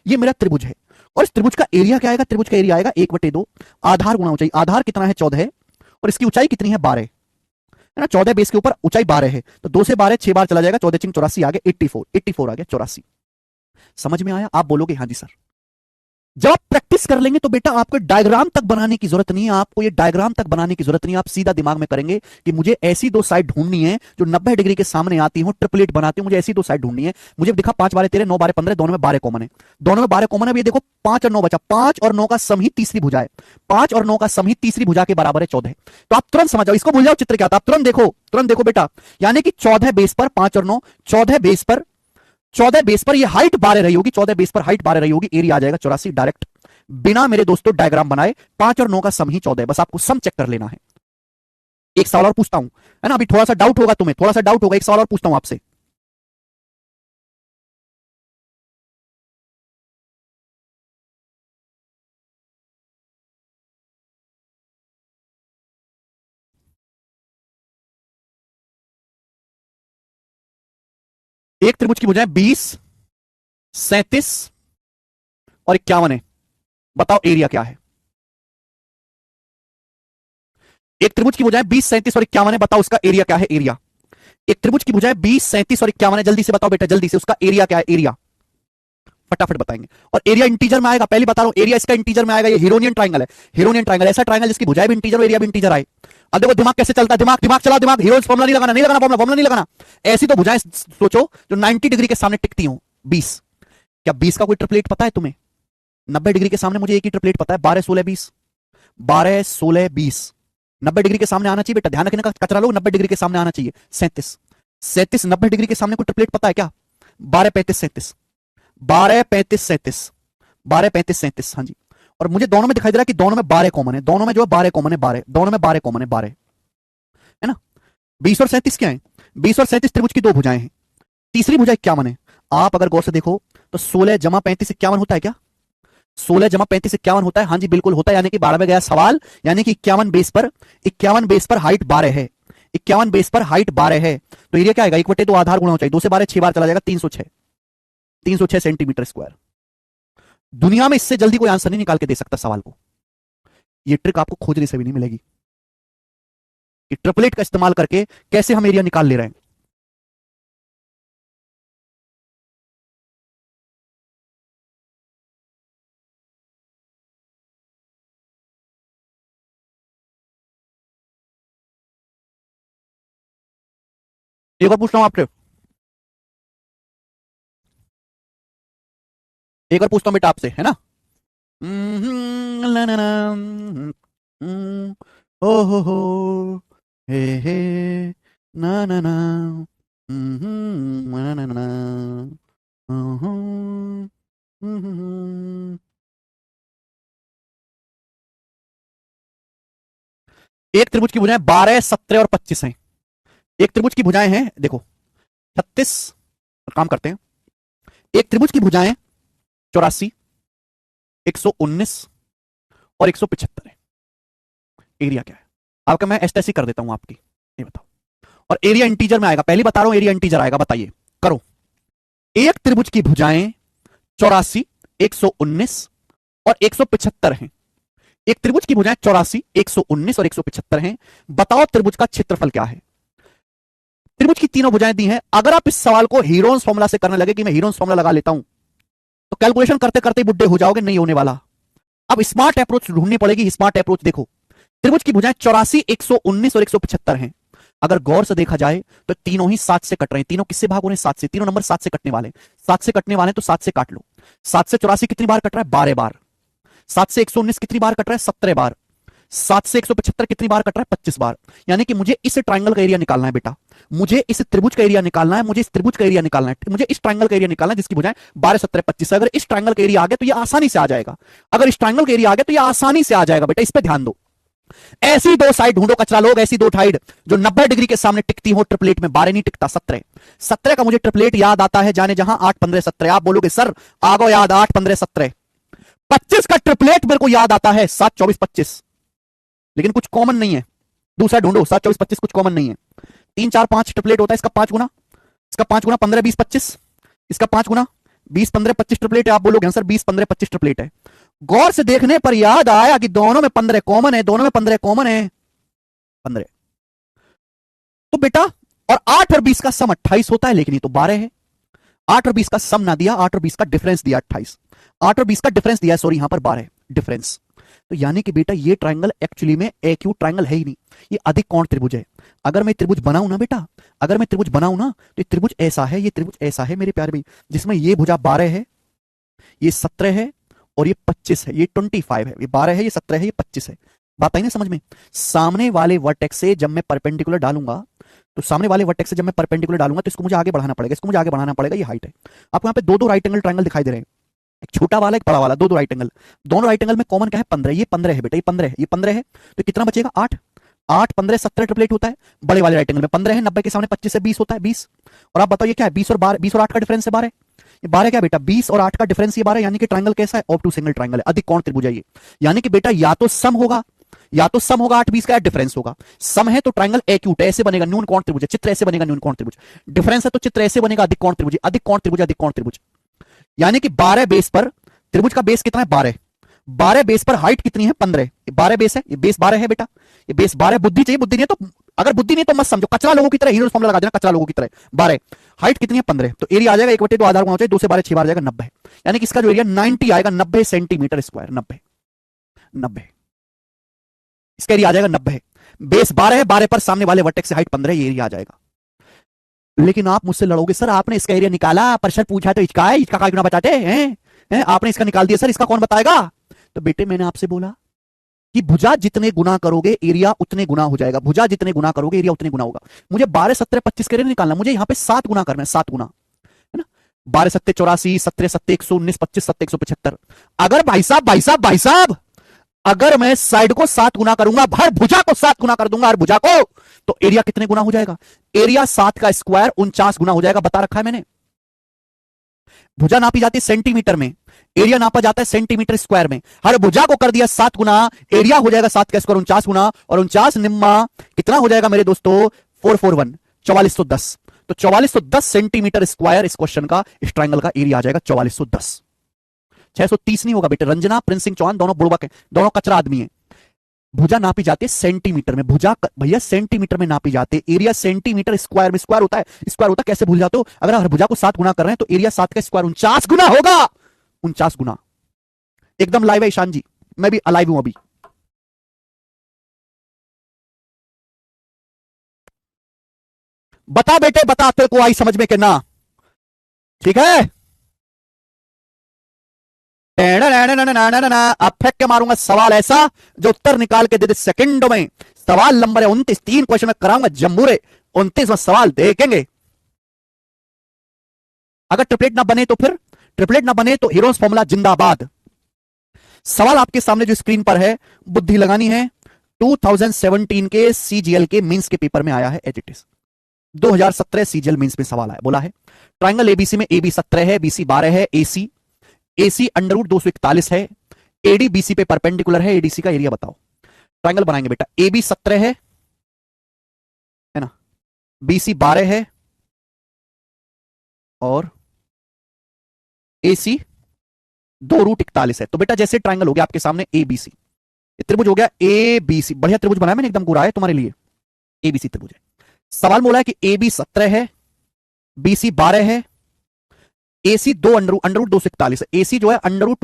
ये मेरा त्रिभुज है। और इस त्रिभुज का एरिया क्या आएगा? त्रिभुज का एरिया आएगा 1/2 आधार गुणा ऊंचाई। आधार कितना है? 14 है, और इसकी ऊंचाई कितनी है? 12 है ना। 14 बेस के ऊपर ऊंचाई 12 है, तो 2 से 12 6 बार चला जाएगा, 14 × 84 आ गया 84, 84 आ गया 84। समझ में आया? आप बोलोगे हाँ जी सर। जब आप प्रैक्टिस कर लेंगे तो बेटा आपको डायग्राम तक बनाने की जरूरत नहीं है, आपको ये डायग्राम तक बनाने की जरूरत नहीं है। आप सीधा दिमाग में करेंगे कि मुझे ऐसी दो साइड ढूंढनी है जो 90 डिग्री के सामने आती हो, ट्रिपलेट बनाती हो, मुझे ऐसी दो साइड ढूंढनी है। मुझे दिखा 5, 12, 13, 9, 12, 15, दोनों में 12 कॉमन है, दोनों में 12 कॉमन है। ये देखो 5 और 9 बचा, 5 और 9 का सम ही तीसरी भुजा है, 5 और 9 का सम ही तीसरी भुजा के बराबर है 14। तो आप तुरंत समझ जाओ, इसको भूल जाओ चित्र क्या था, आप तुरंत देखो बेटा, यानी कि 14 बेस पर 5 और 9, 14 बेस पर 14 बेस पर ये हाइट 12 रही होगी, 14 बेस पर हाइट 12 रही होगी, एरिया आ जाएगा 84 डायरेक्ट, बिना मेरे दोस्तों डायग्राम बनाए। 5 और 9 का सम ही 14 है, बस आपको सम चेक कर लेना है। एक सवाल और पूछता हूं, है ना, अभी थोड़ा सा डाउट होगा तुम्हें, थोड़ा सा डाउट होगा, एक सवाल और पूछता हूं आपसे। एक त्रिभुज की भुजाएं 20, 37 और 51 है, बताओ एरिया क्या है? एक त्रिभुज की भुजाएं 20, 37 और 51 है, बताओ उसका एरिया क्या है? एरिया। एक त्रिभुज की भुजाएं 20, 37 और 51 है, जल्दी से बताओ बेटा, जल्दी से, उसका एरिया क्या है? एरिया फटाफट बताएंगे। और एरिया इंटीजर में आएगा, पहले बता रहा हूं, एरिया इसका इंटीजर में आएगा। ये हीरोनियन ट्राइंगल है, हीरोनियन ट्राइंगल, ऐसा ट्राइंगल जिसकी भुजाएं भी इंटीजर और एरिया भी इंटीजर आए। अब देखो दिमाग कैसे चलता है, दिमाग दिमाग चलाओ, दिमाग, हीरोज फॉर्मुला नहीं लगाना, नहीं लगाना फॉर्मुला, फॉर्मुला नहीं लगाना। ऐसी तो भुजाएं सोचो जो 90 डिग्री के सामने टिकती हो। 20, क्या 20 का कोई ट्रिपलेट पता है तुम्हें? 90 डिग्री के सामने मुझे एक ही ट्रिपलेट पता है, 12, 16, 20, 12, 16, 20, 90 डिग्री के सामने आना चाहिए बेटा, ध्यान रखने का, कचरा लोग, 90 डिग्री के सामने आना चाहिए। 37, 37, 90 डिग्री के सामने कोई ट्रिपलेट पता है क्या? 12, 35, 37, 12, 35, 37, 12, 35, 37, हाँ जी। और मुझे दोनों में दिखाई दे रहा है कि दोनों में 12 कॉमन है, दोनों में जो है 12 कॉमन है, 12 दोनों में 12 कॉमन है, 12 है ना। 20 और 37 क्या है? 20 और 37 त्रिभुज की दो भुजाएं हैं, तीसरी भुजा 51 है। आप अगर गौर से देखो तो 16 जमा 35 51 होता है क्या? 16 जमा 35 51 होता है, हाँ जी बिल्कुल होता है, यानी कि 12 में गया सवाल, यानी कि 51 बेस पर, 51 बेस पर हाइट 12 है, 51 बेस पर हाइट 12 है, तो एरिया क्या आएगा? 1/2 आधार गुणा होना चाहिए, 2 से 12 6 बार चला जाएगा, 306, 306 सेंटीमीटर स्क्वायर। दुनिया में इससे जल्दी कोई आंसर नहीं निकाल के दे सकता सवाल को। ये ट्रिक आपको खोजने से भी नहीं मिलेगी कि ट्रिपलेट का इस्तेमाल करके कैसे हम एरिया निकाल ले रहे हैं। एक और पूछता हूं आपसे, एक और पूछता हूं बेटा आपसे, है ना। ला, ला, ला, ओ हो हे ना ना ना, ना ना ना, एक त्रिभुज की भुजाएं 12, 17 और 25 हैं। एक त्रिभुज की भुजाएं हैं, देखो 36, काम करते हैं। एक त्रिभुज की भुजाएं 84, 119 और 175 है। एरिया क्या है आपका? मैं एस्टेसी कर देता हूं आपकी, ये बताओ। और एरिया इंटीजर में आएगा, पहले बता रहा हूं एरिया इंटीजर आएगा, बताइए, करो। एक त्रिभुज की भुजाएं 84, 119 और 175 हैं। एक त्रिभुज की भुजाएं 84, 119 और 175 हैं, बताओ त्रिभुज का क्षेत्रफल क्या है? त्रिभुज की तीनों भुजाएं दी हैं। अगर आप इस सवाल को हीरोन्स फॉर्मूला से करने लगे कि मैं हीरोन्स फॉर्मूला लगा लेता हूं, तो कैलकुलेशन करते करते बुड्ढे हो जाओगे, नहीं होने वाला। अब स्मार्ट अप्रोच ढूंढनी पड़ेगी, स्मार्ट अप्रोच। देखो त्रिभुज की भुजाएं 84, 119 और 175 हैं। अगर गौर से देखा जाए तो तीनों ही 7 से कट रहे हैं। तीनों किससे भाग हो रहे हैं? 7 से। तीनों नंबर 7 से कटने वाले, 7 से कटने वाले, तो 7 से काट लो। 7 से 84 कितनी बार कट रहा है? 12 बार। 7 से 119 कितनी बार कट रहा है? 17 बार। 7 से 175 कितनी बार कट रहा है? 25 बार। यानी कि मुझे इस ट्राइंगल का एरिया निकालना है बेटा, मुझे इस त्रिभुज का एरिया निकालना है, मुझे इस त्रिभुज का एरिया निकालना है, मुझे इस ट्राइंगल का एरिया निकालना है जिसकी भुजाएं 12, 17, 25। अगर इस ट्राइंगल का एरिया आ गया तो ये आसानी से आ जाएगा, अगर इस ट्राइंगल का एरिया आ गया तो ये आसानी से आ जाएगा बेटा, इस पे ध्यान दो। ऐसी दो साइड ढूंढो कचरा लोग, ऐसी दो साइड जो 90 डिग्री के सामने टिकती हो ट्रिपलेट में। 12 नहीं टिकता, 17। 17 का मुझे ट्रिपलेट याद आता है, जाने जहां 8, 15, 17। आप बोलोगे सर आगो याद 8, 15, 17। 25 का ट्रिपलेट मेरे को याद आता है, 7, 24, 25, लेकिन कुछ कॉमन नहीं है। दूसरा ढूंढो, 7, 24, 25 कुछ कॉमन नहीं है। 3, 4, 5 ट्रिपलेट होता है, इसका 5 गुना, इसका 5 गुना 15, 20, 25, इसका 5 गुना 20, 15, 25 ट्रिपलेट है। आप बोलोगे सर 20, 15, 25 ट्रिपलेट है। गौर से देखने पर याद आया कि दोनों में 15 कॉमन है, दोनों में 15 कॉमन है, 15। तो बेटा, और 8 और 20 का सम 28 होता है, लेकिन ये तो 12 है। 8 और 20 का सम ना दिया, 8 और 20 का डिफरेंस दिया 28, 8 और 20 का डिफरेंस दिया, सॉरी यहां पर 12 डिफरेंस। तो यानी कि बेटा ये ट्राइंगल एक्चुअली में एक्यूट ट्राइंगल है ही नहीं, ये अधिक कोण त्रिभुज है। अगर मैं त्रिभुज बनाऊं ना बेटा, अगर मैं त्रिभुज बनाऊं ना, तो ये त्रिभुज ऐसा है, ये त्रिभुज ऐसा है मेरे प्यारे भाई, जिसमें ये भुजा 12 है, ये 17 है और ये 25 है, ये 25 है, ये 12 है, ये 17 है, ये 25 है। बात आई ना समझ में? सामने वाले वर्टेक्स से जब मैं परपेंडिकुलर डालूंगा तो सामने वाले वर्टेक्स से जब मैं परपेंडिकुलर डालूंगा तो इसको मुझे आगे बढ़ाना पड़ेगा, इसको मुझे आगे बढ़ाना पड़ेगा, ये हाइट है। आपको यहाँ पे दो दो राइट एंगल ट्रायंगल दिखाई दे रहे हैं, एक छोटा वाला एक बड़ा वाला, दो दो राइट एंगल। दोनों राइट एंगल में कॉमन क्या है? 15। ये 15 है बेटा, ये 15 है, ये 15 है, तो कितना बचेगा? 8। 8 15 17 ट्रिपलेट होता है। बड़े वाले राइट एंगल में 15 है, 90 के सामने 25 से 20 होता है, 20। और आप बताओ ये क्या है? 20 और 12, 20 और 8 का डिफरेंस है 12। ये 12 क्या बेटा? 20 और 8 का डिफरेंस ये 12, यानी कि ट्रायंगल कैसा है? ऑब्टूज सिंगल ट्रायंगल है, अधिक कोण त्रिभुज है ये। यानी कि बेटा या तो सम होगा, या तो सम होगा 8 20 का, या डिफरेंस होगा। सम है तो ट्रायंगल एक्यूट ऐसे बनेगा, न्यून कोण त्रिभुज, चित्र ऐसे बनेगा, न्यून कोण त्रिभुज। डिफरेंस है तो चित्र ऐसे बनेगा, अधिक कोण त्रिभुज, अधिक कोण त्रिभुज, अधिक कोण त्रिभुज। यानी कि 12 बेस पर, त्रिभुज का बेस कितना है? 12। 12 बेस पर हाइट कितनी है? 15। ये 12 बेस है, ये बेस 12 है बेटा, ये बेस 12। बुद्धि चाहिए, बुद्धि नहीं है तो, अगर बुद्धि नहीं तो मत समझो, कचरा लोगों की तरह हीरो फॉर्मूला लगा देना, कचरा लोगों की तरह। 12 हाइट कितनी है? 15। तो एरिया आ जाएगा 1/2 आधार गुणा 2 से 12 6 बार जाएगा 90। यानी कि इसका जो एरिया 90 आएगा, 90 सेंटीमीटर स्क्वायर। 90 इसका एरिया आ जाएगा 90। बेस 12 है, 12 पर सामने वाले वर्टेक्स से हाइट 15 है, ये एरिया आ जाएगा। लेकिन आप मुझसे लड़ोगे, सर आपने इसका एरिया निकाला, प्रश्न पूछा तो इसका है, इसका क्या बताते हैं? आपने इसका निकाल दिया, सर इसका कौन बताएगा? तो बेटे मैंने आपसे बोला कि भुजा जितने गुना करोगे एरिया उतने गुना हो जाएगा, भुजा जितने गुना करोगे एरिया उतने गुना होगा। मुझे 12 17 25 का एरिया निकालना, मुझे यहां पे 7 गुना करना है, 7 गुना, है ना? 12 7 84, 17 7 119, 25 7 175। अगर भाई साहब अगर मैं साइड को 7 गुना करूंगा, हर भुजा को 7 गुना कर दूंगा, हर भुजा को, तो एरिया कितने गुना हो जाएगा? एरिया 7 का स्क्वायर 49 गुना हो जाएगा, बता रखा है मैंने। भुजा नापी जाती है सेंटीमीटर में, एरिया नापा जाता है सेंटीमीटर स्क्वायर में। हर भुजा को कर दिया 7 गुना, एरिया हो जाएगा 7 का स्क्वायर 49 गुना, और 49 निम्मा कितना हो जाएगा मेरे दोस्तों? 441, 4410। तो 4410 सेंटीमीटर स्क्वायर इस क्वेश्चन का, इस ट्रायंगल का एरिया आ जाएगा 4410। 630 नहीं होगा बेटे। रंजना प्रिंस सिंह चौहान दोनों बुड़बक है, दोनों कचरा आदमी है। भुजा नापी जाती है सेंटीमीटर में, भुजा भैया सेंटीमीटर में नापी जाती है, एरिया सेंटीमीटर स्क्वायर में, स्क्वायर होता है, स्क्वायर होता है, कैसे भूल जाते हो? अगर हर भुजा को 7 गुना कर रहे हैं तो एरिया 7 का स्क्वायर 49 गुना होगा, 49 गुना। एकदम लाइव है ईशान जी, मैं भी अलाइव हूं अभी। बता बेटे बता, तेरे को आई समझ में कि ना? ठीक है, अब फेंक के मारूंगा सवाल ऐसा जो उत्तर निकाल के दे दे सेकंडों में। सवाल नंबर है 29, 3 क्वेश्चन में कराऊंगा जम्बूरे। 29वां सवाल देखेंगे। अगर ट्रिपलेट ना बने तो फिर, ट्रिपलेट ना बने तो हीरोज फॉर्मूला जिंदाबाद। सवाल आपके सामने जो स्क्रीन पर है, बुद्धि लगानी है। 2017 के सीजीएल के मींस के पेपर में आया है, as it is 2017 CGL means में सवाल आया, बोला है ट्राइंगल एबीसी में AB 17 है, BC 12 है, AC अंडर रूट 241 है, AD BC पे परपेंडिकुलर है, ADC का एरिया बताओ। ट्राइंगल बनाएंगे बेटा, AB 17 है ना, BC 12 है, और AC 2√41 है। तो बेटा जैसे ट्राइंगल हो गया आपके सामने ABC, त्रिभुज हो गया ABC, बढ़िया त्रिभुज बनाया मैंने, एकदम गोरा है तुम्हारे लिए, ABC त्रिभुज है। सवाल बोला है कि AB 17 है, BC 12 है, AC 2 अंडर रूट 241 है। AC जो है अंडर रूट